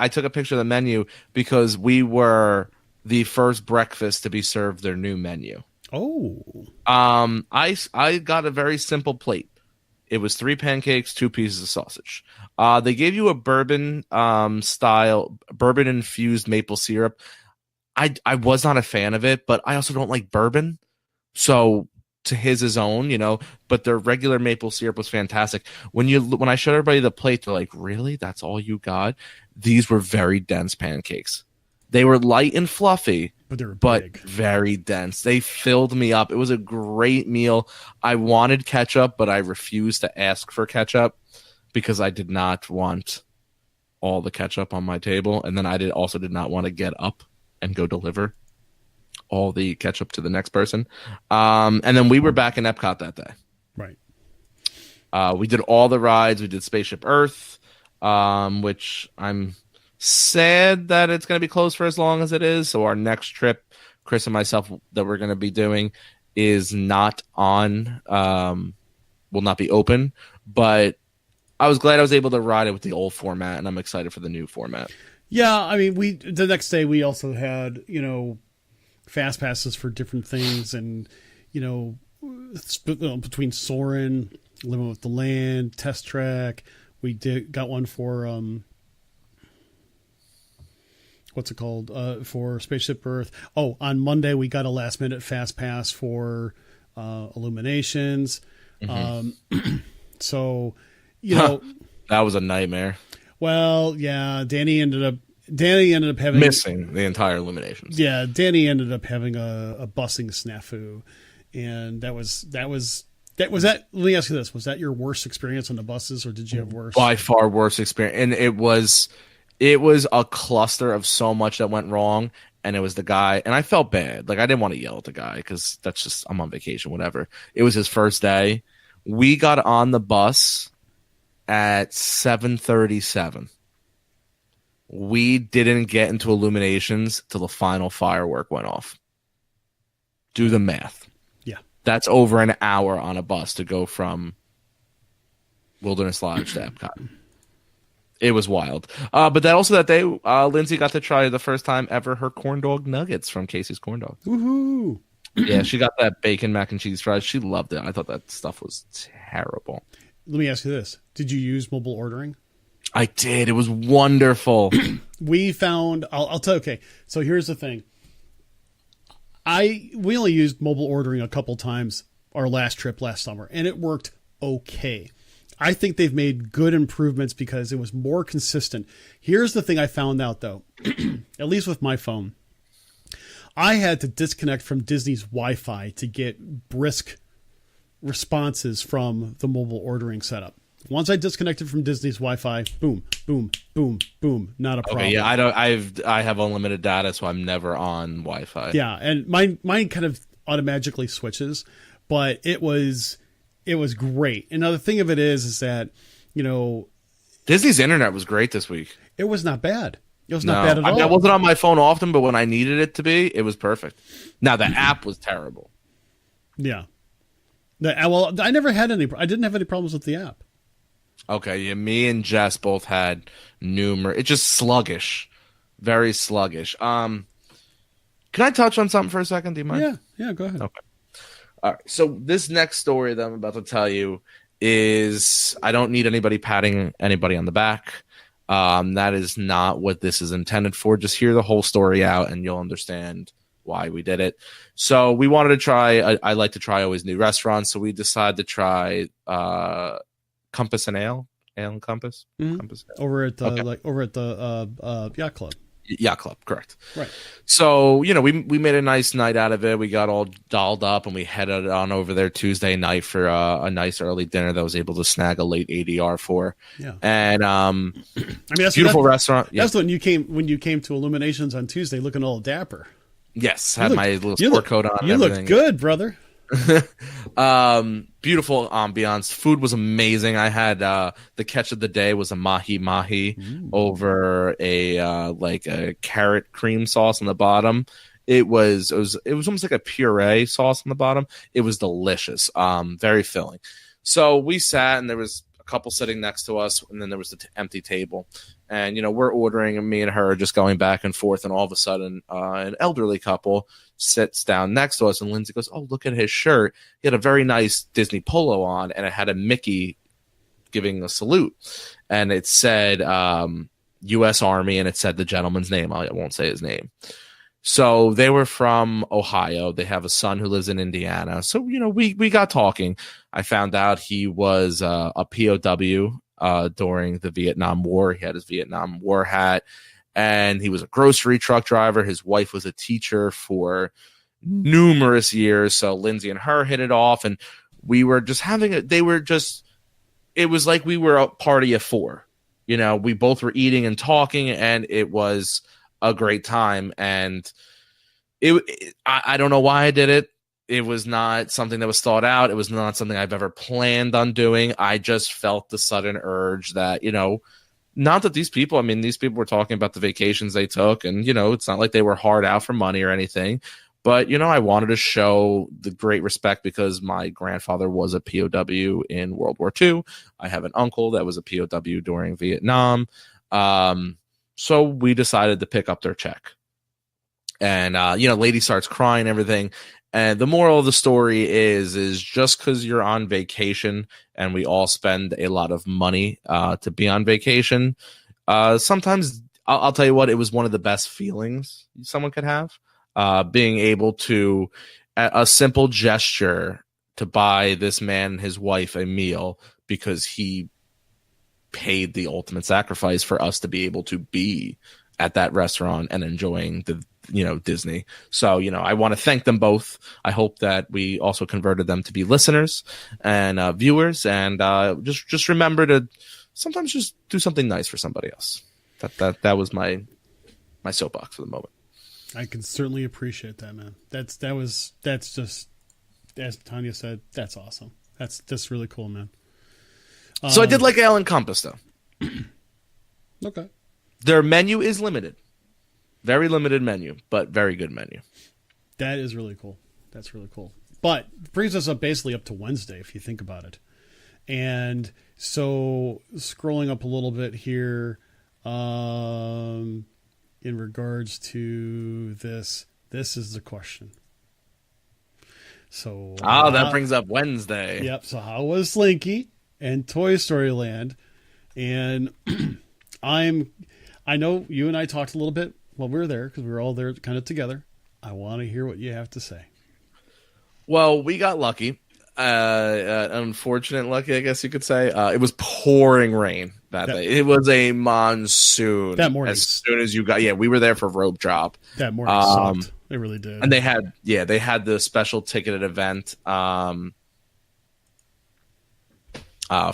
Speaker 3: I took a picture of the menu because we were the first breakfast to be served their new menu.
Speaker 4: Oh.
Speaker 3: I got a very simple plate. It was 3 pancakes, 2 pieces of sausage. They gave you a bourbon infused maple syrup. I was not a fan of it, but I also don't like bourbon. So to his own, but their regular maple syrup was fantastic. When I showed everybody the plate, they're like, "Really? That's all you got?" These were very dense pancakes. They were light and fluffy,
Speaker 4: but they were
Speaker 3: big. Very dense. They filled me up. It was a great meal. I wanted ketchup, but I refused to ask for ketchup because I did not want all the ketchup on my table. And then I also did not want to get up and go deliver all the ketchup to the next person. And then we were back in Epcot that day.
Speaker 4: Right.
Speaker 3: We did all the rides. We did Spaceship Earth, which I'm sad that it's going to be closed for as long as it is. So our next trip, Chris and myself, that we're going to be doing is not on, will not be open. But I was glad I was able to ride it with the old format, and I'm excited for the new format.
Speaker 4: Yeah, I mean, the next day we also had, fast passes for different things, and, between Soarin', Living with the Land, Test Track, we got one for, what's it called? For Spaceship Earth. Oh, on Monday we got a last minute fast pass for Illuminations.
Speaker 3: Mm-hmm.
Speaker 4: So,
Speaker 3: that was a nightmare.
Speaker 4: Well, yeah, Danny ended up having
Speaker 3: missing the entire Illuminations.
Speaker 4: Yeah, Danny ended up having a busing snafu, And that was that. Let me ask you this: was that your worst experience on the buses, or did you have worse?
Speaker 3: By far worst experience, and it was a cluster of so much that went wrong. And it was the guy, and I felt bad. Like, I didn't want to yell at the guy because that's just, I'm on vacation, whatever. It was his first day. We got on the bus at 7:37. We didn't get into Illuminations till the final firework went off. Do the math.
Speaker 4: Yeah.
Speaker 3: That's over an hour on a bus to go from Wilderness Lodge to Epcot. It was wild. But that day, Lindsay got to try the first time ever her corn dog nuggets from Casey's Corn Dog.
Speaker 4: Woohoo!
Speaker 3: Yeah, she got that bacon mac and cheese fries. She loved it. I thought that stuff was terrible.
Speaker 4: Let me ask you this. Did you use mobile ordering?
Speaker 3: I did. It was wonderful.
Speaker 4: We found, I'll tell you, okay, so here's the thing. We only used mobile ordering a couple times our last trip last summer, and it worked okay. I think they've made good improvements because it was more consistent. Here's the thing I found out, though, at least with my phone. I had to disconnect from Disney's Wi-Fi to get brisk responses from the mobile ordering setup. Once I disconnected from Disney's Wi-Fi, boom, boom, boom, boom, not a problem.
Speaker 3: Okay, yeah, I have unlimited data, so I'm never on Wi-Fi.
Speaker 4: Yeah, and mine kind of automatically switches, but it was great. And the thing of it is that,
Speaker 3: Disney's internet was great this week.
Speaker 4: it was not bad. It was not bad at all.
Speaker 3: I mean, I wasn't on my phone often, but when I needed it to be, it was perfect. Now, the app was terrible.
Speaker 4: Yeah. Well, I never had any. I didn't have any problems with the app.
Speaker 3: Okay, yeah, me and Jess both had numerous. It's just sluggish, very sluggish. Can I touch on something for a second? Do you mind?
Speaker 4: Yeah, go ahead.
Speaker 3: Okay. All right. So this next story that I'm about to tell you is, I don't need anybody patting anybody on the back. That is not what this is intended for. Just hear the whole story out, and you'll understand why we did it. So we wanted to try. I like to try always new restaurants, so we decided to try Compass and Ale and Compass.
Speaker 4: Mm-hmm.
Speaker 3: Compass
Speaker 4: over at the Yacht Club.
Speaker 3: Yacht Club, correct.
Speaker 4: Right.
Speaker 3: So, we made a nice night out of it. We got all dolled up and we headed on over there Tuesday night for a nice early dinner that I was able to snag a late ADR for.
Speaker 4: Yeah.
Speaker 3: And
Speaker 4: I mean, that's
Speaker 3: beautiful restaurant.
Speaker 4: That's when you came to Illuminations on Tuesday looking all dapper.
Speaker 3: Yes, had my little sport coat on.
Speaker 4: You look good, brother.
Speaker 3: Beautiful ambiance. Food was amazing. I had the catch of the day was a mahi over a carrot cream sauce on the bottom. It was almost like a puree sauce on the bottom. It was delicious. Very filling. So we sat, and there was a couple sitting next to us, and then there was the empty table. And we're ordering, and me and her are just going back and forth, and all of a sudden an elderly couple sits down next to us, and Lindsay goes, "Oh, look at his shirt. He had a very nice Disney polo on, and it had a Mickey giving a salute, and it said U.S. Army, and it said the gentleman's name. I won't say his name." So they were from Ohio. They have a son who lives in Indiana. So we got talking. I found out he was a POW during the Vietnam War. He had his Vietnam War hat. And he was a grocery truck driver. His wife was a teacher for numerous years. So Lindsay and her hit it off, and we were just it was like we were a party of four. We both were eating and talking, and it was a great time. And I don't know why I did it. It was not something that was thought out. It was not something I've ever planned on doing. I just felt the sudden urge that, not that these people were talking about the vacations they took, and, it's not like they were hard out for money or anything, but, I wanted to show the great respect because my grandfather was a POW in World War II. I have an uncle that was a POW during Vietnam. So we decided to pick up their check, and, lady starts crying and everything. And the moral of the story is just because you're on vacation, and we all spend a lot of money to be on vacation, sometimes I'll tell you what, it was one of the best feelings someone could have, being able to, a simple gesture to buy this man and his wife a meal because he paid the ultimate sacrifice for us to be able to be at that restaurant and enjoying Disney. So, I want to thank them both. I hope that we also converted them to be listeners and viewers, and just remember to sometimes just do something nice for somebody else. That was my soapbox for the moment.
Speaker 4: I can certainly appreciate that, man. That's just, as Tanya said, that's awesome. That's really cool, man.
Speaker 3: So I did like Ale and Compass, though.
Speaker 4: Okay.
Speaker 3: Their menu is limited. Very limited menu, but very good menu.
Speaker 4: That is really cool. That's really cool. But it brings us basically up to Wednesday, if you think about it. And so scrolling up a little bit here, in regards to this is the question. So
Speaker 3: that brings up Wednesday.
Speaker 4: Yep. So how was Slinky and Toy Story Land? And I know you and I talked a little bit while we were there because we were all there kind of together. I want to hear what you have to say.
Speaker 3: Well, we got lucky. Unfortunate lucky, I guess you could say. It was pouring rain that day. It was a monsoon.
Speaker 4: That morning.
Speaker 3: As soon as you got, we were there for rope drop.
Speaker 4: That morning sucked. It really did.
Speaker 3: And they had the special ticketed event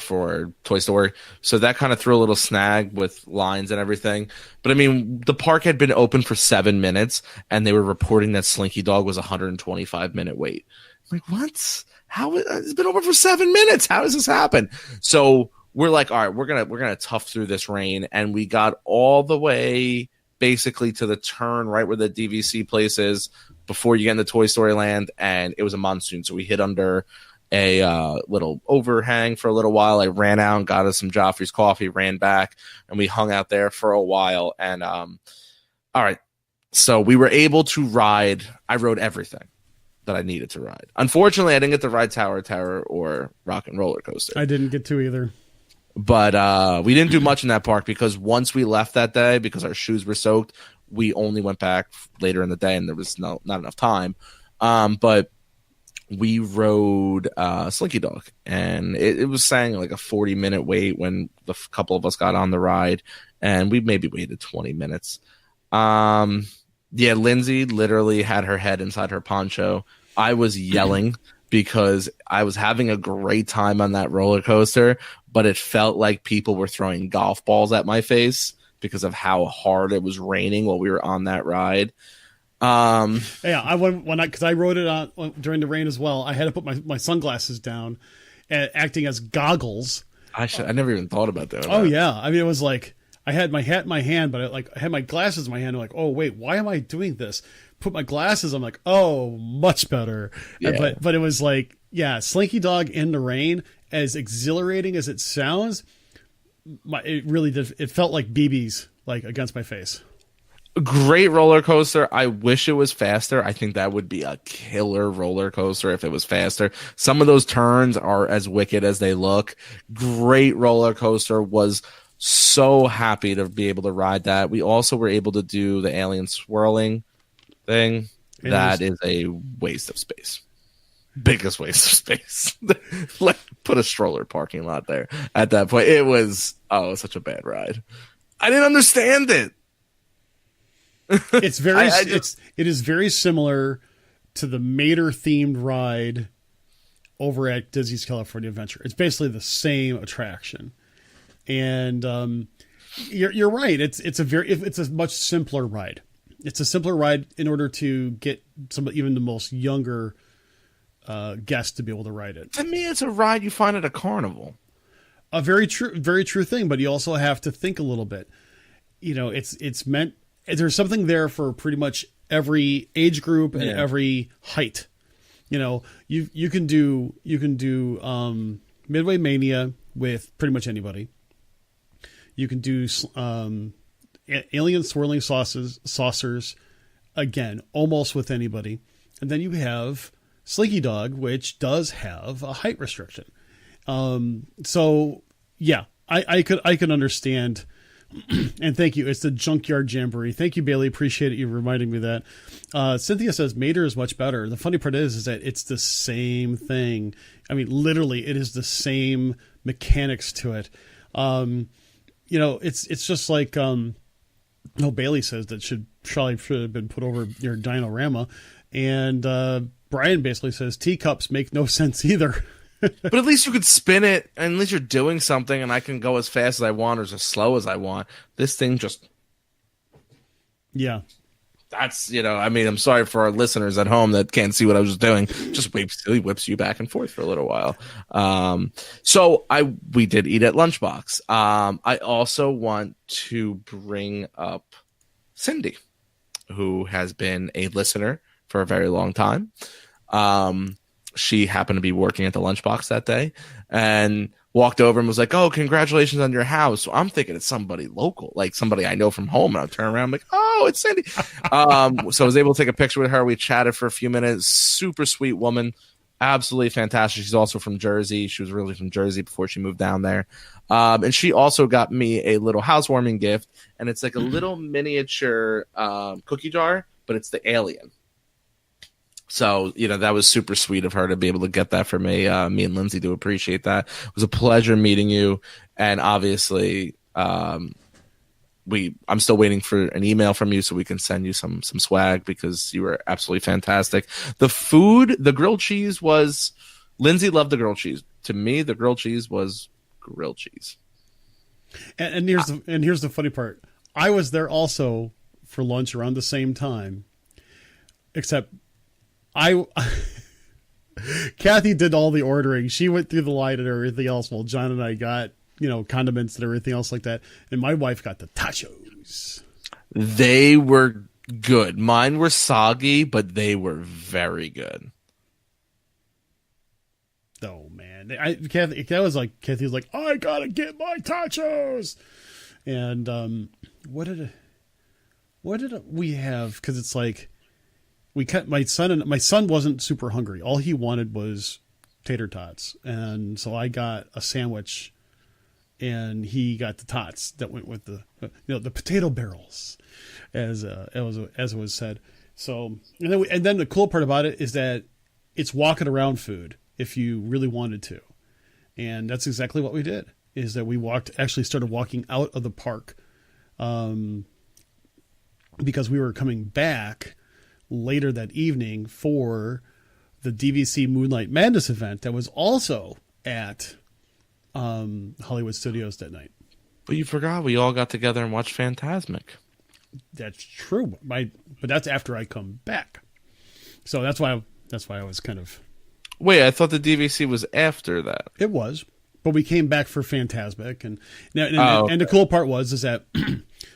Speaker 3: for Toy Story. So that kind of threw a little snag with lines and everything. But I mean, the park had been open for 7 minutes and they were reporting that Slinky Dog was 125-minute wait. I'm like, what? How? It's been open for 7 minutes. How does this happen? So we're like, all right, we're gonna tough through this rain, and we got all the way basically to the turn right where the DVC place is before you get into Toy Story Land, and it was a monsoon, so we hid under a little overhang for a little while. I ran out and got us some Joffrey's coffee, ran back, and we hung out there for a while. And all right, so we were able to ride. I rode everything that I needed to ride. Unfortunately, I didn't get to ride Tower or Rock and Roller Coaster.
Speaker 4: I didn't get to either.
Speaker 3: But we didn't do much in that park because once we left that day, because our shoes were soaked, we only went back later in the day and there was not enough time. But we rode Slinky Dog, and it was saying like a 40-minute wait when the couple of us got on the ride, and we maybe waited 20 minutes. Lindsay literally had her head inside her poncho. I was yelling because I was having a great time on that roller coaster, but it felt like people were throwing golf balls at my face because of how hard it was raining while we were on that ride.
Speaker 4: I went because I rode it on during the rain as well. I had to put my sunglasses down, acting as goggles.
Speaker 3: I never even thought about that.
Speaker 4: Oh yeah, I mean it was like I had my hat in my hand, but I had my glasses in my hand. I'm like, oh wait, why am I doing this? Put my glasses. I'm like, oh, much better.
Speaker 3: Yeah.
Speaker 4: But it was like, yeah, Slinky Dog in the rain, as exhilarating as it sounds, it really did. It felt like BBs like against my face.
Speaker 3: Great roller coaster. I wish it was faster. I think that would be a killer roller coaster if it was faster. Some of those turns are as wicked as they look. Great roller coaster. Was so happy to be able to ride that. We also were able to do the alien swirling thing. That is a waste of space. Biggest waste of space. Like, put a stroller parking lot there at that point. It was such a bad ride. I didn't understand it.
Speaker 4: It's very it is very similar to the Mater themed ride over at Disney's California Adventure. It's basically the same attraction. And you're right. It's a much simpler ride. It's a simpler ride in order to get even the most younger guests to be able to ride it.
Speaker 3: To me, it's a ride you find at a carnival.
Speaker 4: A very true thing, but you also have to think a little bit. It's meant. There's something there for pretty much every age group and every height. You can do Midway Mania with pretty much anybody. You can do alien swirling saucers again, almost with anybody. And then you have Slinky Dog, which does have a height restriction. So yeah, I could understand. And thank you. It's the Junkyard Jamboree. Thank you, Bailey. Appreciate it. You reminding me of that. Cynthia says Mater is much better. The funny part is that it's the same thing. I mean, literally, it is the same mechanics to it. It's just like No, Bailey says that should have been put over your Dinorama, and Brian basically says teacups make no sense either.
Speaker 3: But at least you could spin it, and at least you're doing something, and I can go as fast as I want or as slow as I want. This thing just...
Speaker 4: Yeah.
Speaker 3: That's, I mean, I'm sorry for our listeners at home that can't see what I was doing. Just whips you back and forth for a little while. So we did eat at Lunchbox. I also want to bring up Cindy, who has been a listener for a very long time. She happened to be working at the Lunchbox that day and walked over and was like, "Oh, congratulations on your house." So I'm thinking it's somebody local, like somebody I know from home. And I turn around, I'm like, "Oh, it's Cindy." So I was able to take a picture with her. We chatted for a few minutes. Super sweet woman. Absolutely fantastic. She's also from Jersey. She was really from Jersey before she moved down there. And she also got me a little housewarming gift. And it's like a little miniature cookie jar, but it's the alien. So, that was super sweet of her to be able to get that for me. Me and Lindsay do appreciate that. It was a pleasure meeting you. And obviously, I'm still waiting for an email from you so we can send you some swag because you were absolutely fantastic. The food, the grilled cheese was, Lindsay loved the grilled cheese. To me, the grilled cheese was grilled cheese.
Speaker 4: And here's the funny part. I was there also for lunch around the same time, except Kathy did all the ordering. She went through the line and everything else while John and I got, condiments and everything else like that. And my wife got the tachos.
Speaker 3: They were good. Mine were soggy, but they were very good.
Speaker 4: Oh man. Kathy was like, I gotta get my tachos. And what did we have? Because it's like, my son wasn't super hungry. All he wanted was tater tots. And so I got a sandwich and he got the tots that went with the potato barrels as it was said. So, and then the cool part about it is that it's walking around food if you really wanted to. And that's exactly what we did, is that we started walking out of the park, because we were coming back later that evening for the DVC Moonlight Madness event that was also at Hollywood Studios that night.
Speaker 3: But you forgot we all got together and watched Phantasmic.
Speaker 4: That's true. But that's after I come back. So that's why I was kind of...
Speaker 3: Wait, I thought the DVC was after that.
Speaker 4: It was. But we came back for Phantasmic. And the cool part is that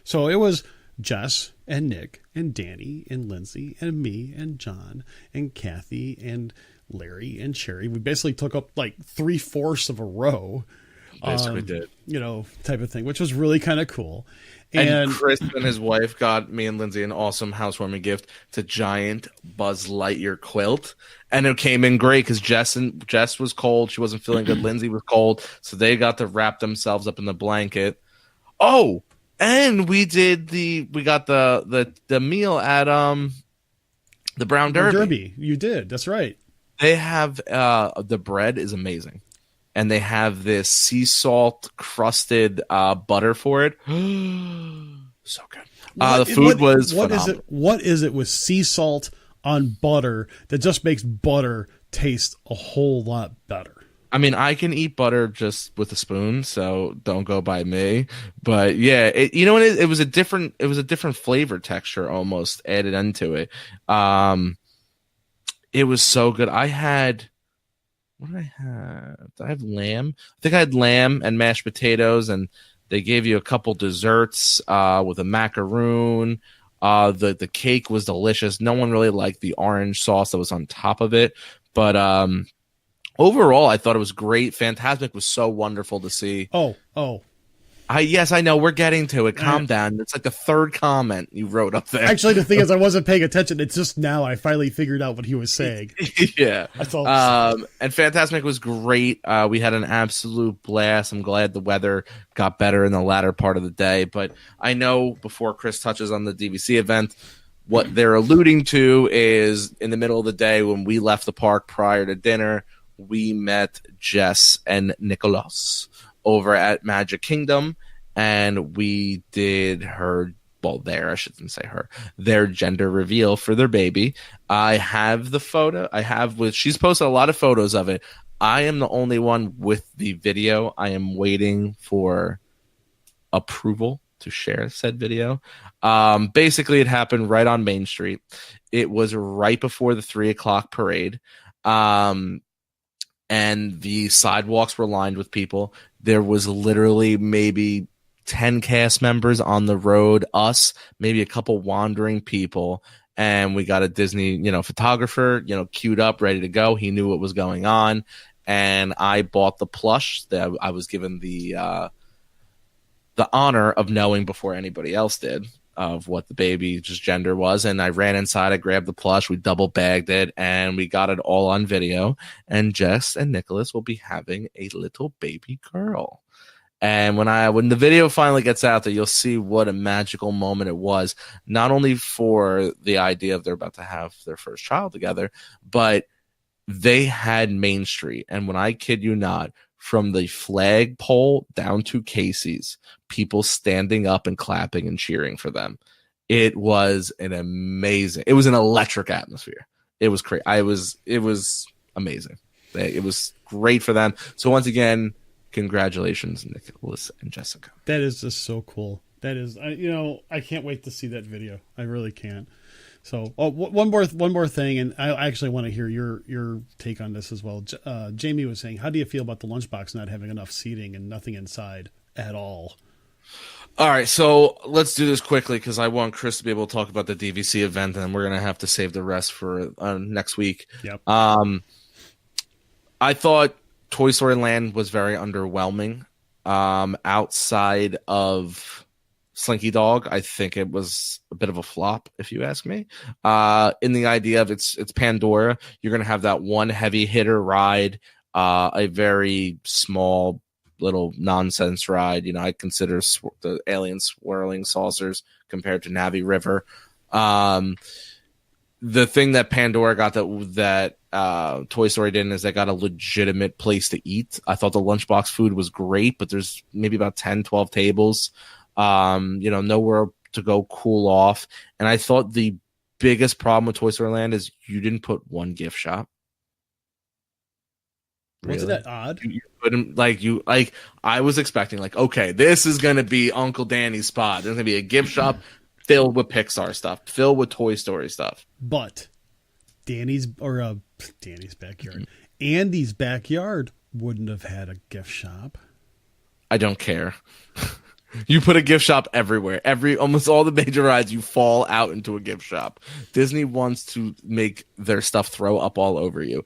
Speaker 4: so it was Jess and Nick and Danny and Lindsay and me and John and Kathy and Larry and Sherry. We basically took up like 3/4 of a row.
Speaker 3: Basically did.
Speaker 4: Type of thing, which was really kind of cool.
Speaker 3: And Chris and his wife got me and Lindsay an awesome housewarming gift. It's a giant Buzz Lightyear quilt. And it came in great because Jess was cold. She wasn't feeling good. Lindsay was cold. So they got to wrap themselves up in the blanket. Oh, and we got the meal at the Brown Derby.
Speaker 4: You did. That's right.
Speaker 3: They have the bread is amazing. And they have this sea salt crusted butter for it. So good. The food was phenomenal.
Speaker 4: What is it with sea salt on butter that just makes butter taste a whole lot better?
Speaker 3: I mean, I can eat butter just with a spoon, so don't go by me. But yeah, it was a different flavor texture almost added into it. It was so good. What did I have? Did I have lamb? I think I had lamb and mashed potatoes, and they gave you a couple desserts with a macaroon. The cake was delicious. No one really liked the orange sauce that was on top of it, but overall, I thought it was great. Phantasmic was so wonderful to see.
Speaker 4: Oh.
Speaker 3: Yes, I know. We're getting to it. Calm down. It's like the third comment you wrote up there.
Speaker 4: Actually, the thing is, I wasn't paying attention. It's just now I finally figured out what he was saying.
Speaker 3: Yeah.
Speaker 4: That's all.
Speaker 3: And Phantasmic was great. We had an absolute blast. I'm glad the weather got better in the latter part of the day. But I know before Chris touches on the DVC event, what they're alluding to is in the middle of the day when we left the park prior to dinner, we met Jess and Nicholas over at Magic Kingdom, and we did her I shouldn't say her, their gender reveal for their baby. I have the photo. She's posted a lot of photos of it. I am the only one with the video. I am waiting for approval to share said video. Basically, it happened right on Main Street. It was right before the 3:00 parade. And the sidewalks were lined with people. There was literally maybe 10 cast members on the road, us, maybe a couple wandering people. And we got a Disney, photographer, queued up, ready to go. He knew what was going on. And I bought the plush that I was given the honor of knowing before anybody else did of what the baby's gender was. And I ran inside, I grabbed the plush, we double bagged it, and we got it all on video. And Jess and Nicholas will be having a little baby girl. And when the video finally gets out there, you'll see what a magical moment it was, not only for the idea of they're about to have their first child together, but they had Main Street. And when I kid you not, from the flagpole down to Casey's, people standing up and clapping and cheering for them. It was an electric atmosphere. It was crazy. It was amazing. It was great for them. So once again, congratulations, Nicholas and Jessica.
Speaker 4: That is just so cool. That is, I can't wait to see that video. I really can't. So, one more thing, and I actually want to hear your take on this as well. Jamie was saying, how do you feel about the lunchbox not having enough seating and nothing inside at all?
Speaker 3: All right, so let's do this quickly because I want Chris to be able to talk about the DVC event, and we're going to have to save the rest for next week.
Speaker 4: Yep.
Speaker 3: I thought Toy Story Land was very underwhelming. Outside of Slinky Dog, I think it was a bit of a flop, if you ask me. In the idea of it's Pandora, you're going to have that one heavy hitter ride, a very small little nonsense ride. I consider the alien swirling saucers compared to Navi River. The thing that Pandora got that Toy Story didn't is they got a legitimate place to eat. I thought the lunchbox food was great, but there's maybe about 10, 12 tables. Nowhere to go cool off. And I thought the biggest problem with Toy Story Land is you didn't put one gift shop.
Speaker 4: Really? Wasn't that odd?
Speaker 3: You couldn't, I was expecting, okay, this is going to be Uncle Danny's spot. There's going to be a gift shop filled with Pixar stuff, filled with Toy Story stuff.
Speaker 4: But Danny's backyard, Andy's backyard wouldn't have had a gift shop.
Speaker 3: I don't care. You put a gift shop everywhere. Almost all the major rides, you fall out into a gift shop. Disney wants to make their stuff throw up all over you.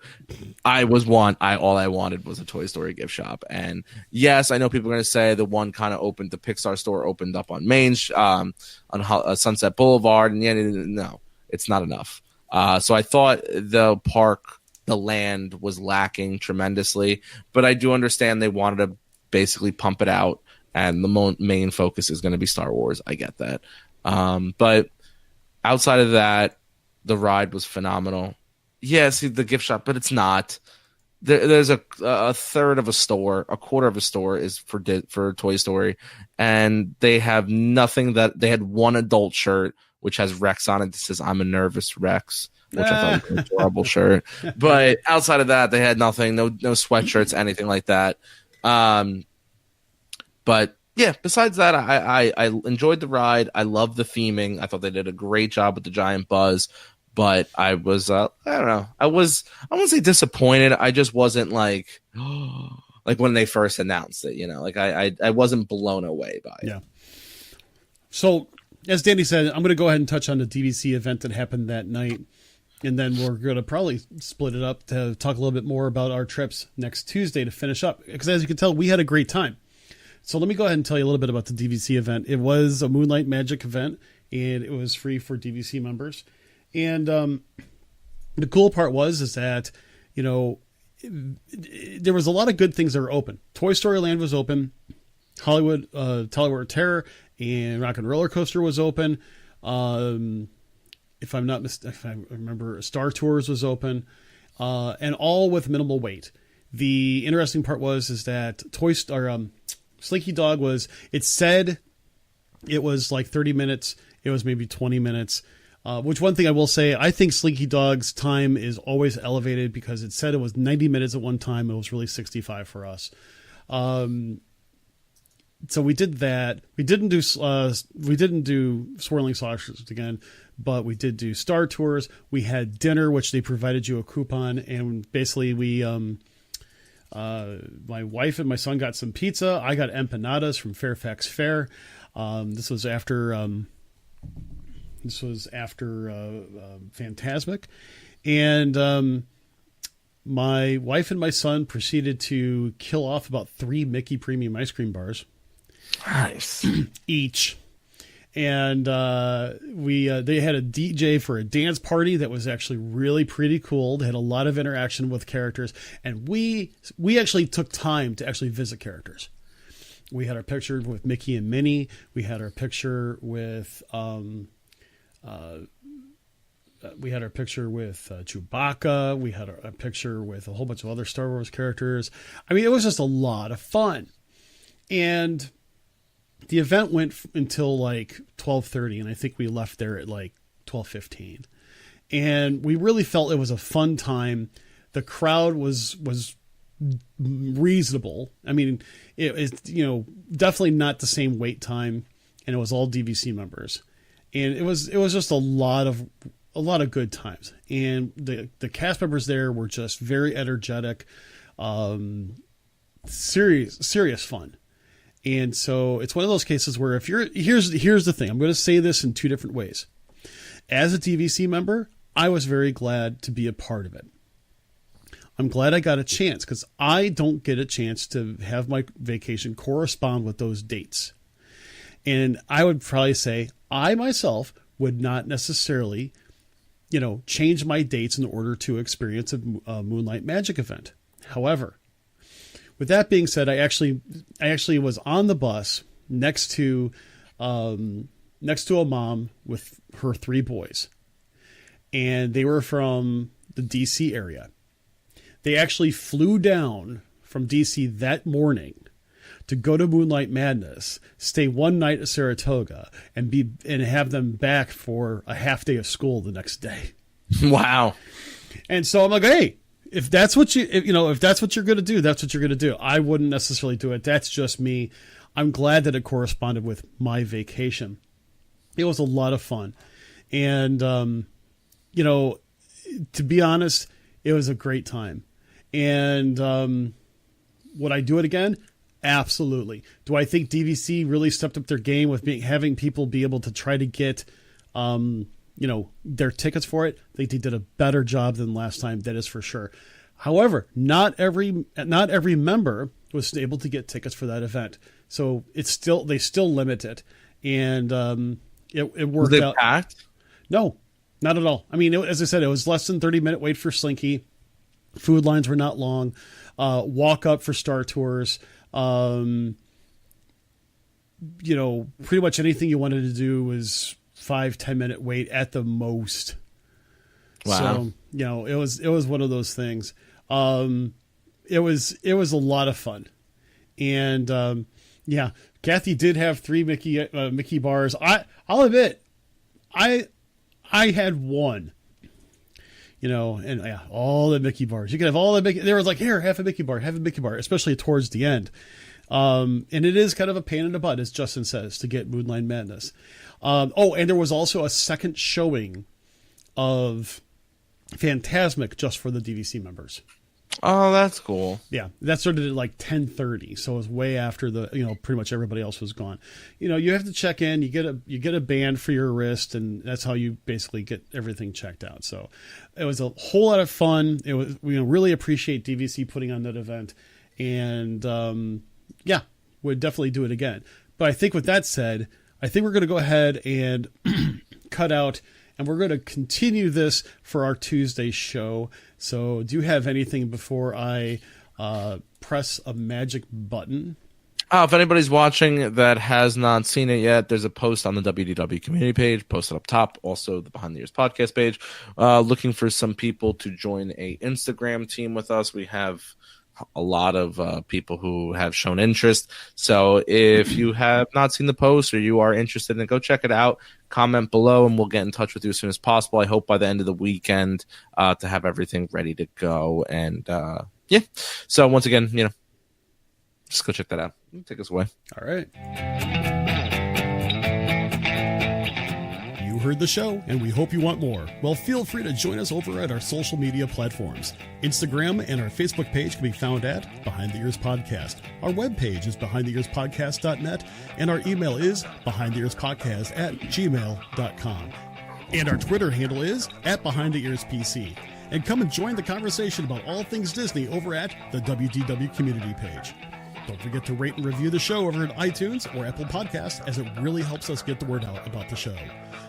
Speaker 3: All I wanted was a Toy Story gift shop. And yes, I know people are going to say the one kind of opened, the Pixar store opened up on on Sunset Boulevard. And no, it's not enough. So I thought the land was lacking tremendously, but I do understand they wanted to basically pump it out. And the main focus is going to be Star Wars. I get that. But outside of that, the ride was phenomenal. Yeah, see the gift shop, but it's not. There's a third of a store, a quarter of a store is for Toy Story. And they have nothing they had one adult shirt, which has Rex on it that says, "I'm a nervous Rex," which I thought was an adorable shirt. But outside of that, they had nothing, no sweatshirts, anything like that. But yeah, besides that, I enjoyed the ride. I love the theming. I thought they did a great job with the giant buzz. But I was, I don't know. I wouldn't say disappointed. I just wasn't like when they first announced it. I wasn't blown away by it.
Speaker 4: Yeah. So as Danny said, I'm going to go ahead and touch on the DVC event that happened that night. And then we're going to probably split it up to talk a little bit more about our trips next Tuesday to finish up. Because as you can tell, we had a great time. So let me go ahead and tell you a little bit about the DVC event. It was a Moonlight Magic event, and it was free for DVC members. And the cool part is that, there was a lot of good things that were open. Toy Story Land was open. Hollywood Terror and Rock and Roller Coaster was open. If I remember, Star Tours was open, and all with minimal wait. The interesting part is that Slinky Dog it said it was like 30 minutes. It was maybe 20 minutes. Which one thing I will say, I think Slinky Dog's time is always elevated because it said it was 90 minutes at one time. It was really 65 for us. So we did that. We didn't do Swirling Saucers again, but we did do Star Tours. We had dinner, which they provided you a coupon, and basically we my wife and my son got some pizza. I got empanadas from Fairfax Fair. This was after Phantasmic, and my wife and my son proceeded to kill off about 3 Mickey Premium ice cream bars.
Speaker 3: Nice.
Speaker 4: Each. And they had a DJ for a dance party that was actually really pretty cool. They had a lot of interaction with characters, and we actually took time to actually visit characters. We had our picture with Mickey and Minnie. We had our picture with Chewbacca. We had a picture with a whole bunch of other Star Wars characters. I mean, it was just a lot of fun. And the event went until like 12:30, and I think we left there at like 12:15. And we really felt it was a fun time. The crowd was reasonable. I mean, it's definitely not the same wait time, and it was all DVC members, and it was just a lot of good times. And the cast members there were just very energetic, serious fun. And so it's one of those cases where here's the thing. I'm going to say this in 2 different ways. As a DVC member, I was very glad to be a part of it. I'm glad I got a chance because I don't get a chance to have my vacation correspond with those dates. And I would probably say I myself would not necessarily, change my dates in order to experience a Moonlight Magic event. However, with that being said, I actually was on the bus next to a mom with her 3 boys, and they were from the DC area. They actually flew down from DC that morning to go to Moonlight Madness, stay one night at Saratoga, and have them back for a half day of school the next day.
Speaker 3: Wow!
Speaker 4: And so I'm like, hey. If that's what you're going to do, that's what you're going to do. I wouldn't necessarily do it. That's just me. I'm glad that it corresponded with my vacation. It was a lot of fun. And, to be honest, it was a great time. And would I do it again? Absolutely. Do I think DVC really stepped up their game with having people be able to try to get their tickets for it? I think they did a better job than last time. That is for sure. However, not every member was able to get tickets for that event. So they still limit it. And it worked out.
Speaker 3: Packed?
Speaker 4: No, not at all. I mean, as I said, it was less than 30-minute wait for Slinky. Food lines were not long. Walk up for Star Tours. Pretty much anything you wanted to do was 5-10 minute wait at the most.
Speaker 3: Wow.
Speaker 4: So, it was one of those things. It was a lot of fun. And, Kathy did have 3 Mickey bars. I'll admit, I had one, and all the Mickey bars. You could have all the Mickey. They were like, here, have a Mickey bar, especially towards the end. And it is kind of a pain in the butt, as Justin says, to get Moonlight Madness. And there was also a second showing of Phantasmic just for the DVC members.
Speaker 3: Oh, that's cool.
Speaker 4: Yeah, that started at like 10:30, so it was way after pretty much everybody else was gone. You have to check in. You get a band for your wrist, and that's how you basically get everything checked out. So it was a whole lot of fun. It was really appreciate DVC putting on that event, and would definitely do it again. But I think with that said, I think we're going to go ahead and cut out. And we're going to continue this for our Tuesday show. So do you have anything before I press a magic button?
Speaker 3: If anybody's watching that has not seen it yet, there's a post on the WDW community page, posted up top. Also, the Behind the Ears podcast page. Looking for some people to join a Instagram team with us. We have a lot of people who have shown interest. So if you have not seen the post or you are interested in it, go check it out. Comment below and we'll get in touch with you as soon as possible. I hope by the end of the weekend to have everything ready to go. And yeah, so once again, just go check that out. Take us away.
Speaker 4: All right. You heard the show, and we hope you want more. Well, feel free to join us over at our social media platforms. Instagram and our Facebook page can be found at Behind the Ears Podcast. Our webpage is behindtheearspodcast.net, and our email is behindtheearspodcast@gmail.com. And our Twitter handle is @BehindTheEarsPC. And come and join the conversation about all things Disney over at the WDW community page. Don't forget to rate and review the show over at iTunes or Apple Podcasts, as it really helps us get the word out about the show.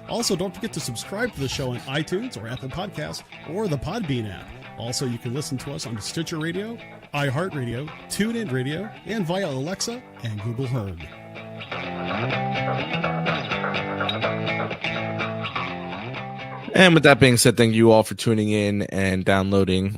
Speaker 4: Also, don't forget to subscribe to the show on iTunes or Apple Podcasts or the Podbean app. Also, you can listen to us on Stitcher Radio, iHeartRadio, TuneIn Radio, and via Alexa and Google Home.
Speaker 3: And with that being said, thank you all for tuning in and downloading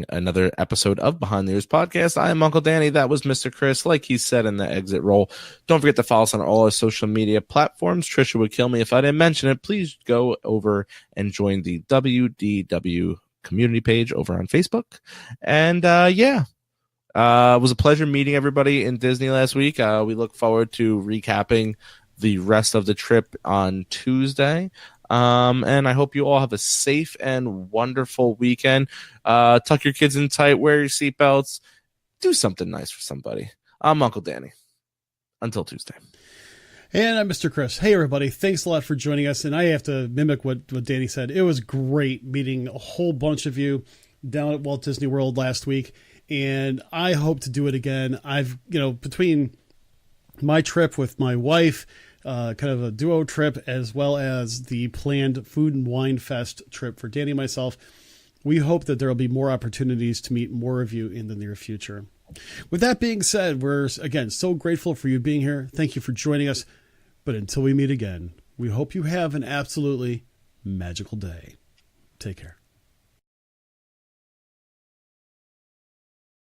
Speaker 3: another episode of Behind the Ears Podcast. I am Uncle Danny. That was Mr. Chris, like he said in the exit roll. Don't forget to follow us on all our social media platforms. Trisha would kill me if I didn't mention it. Please go over and join the WDW community page over on Facebook. And it was a pleasure meeting everybody in Disney last week. We look forward to recapping the rest of the trip on Tuesday. And I hope you all have a safe and wonderful weekend. Tuck your kids in tight, wear your seatbelts, do something nice for somebody. I'm Uncle Danny. Until Tuesday.
Speaker 4: And I'm Mr. Chris. Hey, everybody. Thanks a lot for joining us. And I have to mimic what Danny said. It was great meeting a whole bunch of you down at Walt Disney World last week. And I hope to do it again. I've, between my trip with my wife, kind of a duo trip, as well as the planned Food and Wine Fest trip for Danny and myself, we hope that there will be more opportunities to meet more of you in the near future. With that being said, we're, again, so grateful for you being here. Thank you for joining us. But until we meet again, we hope you have an absolutely magical day. Take care.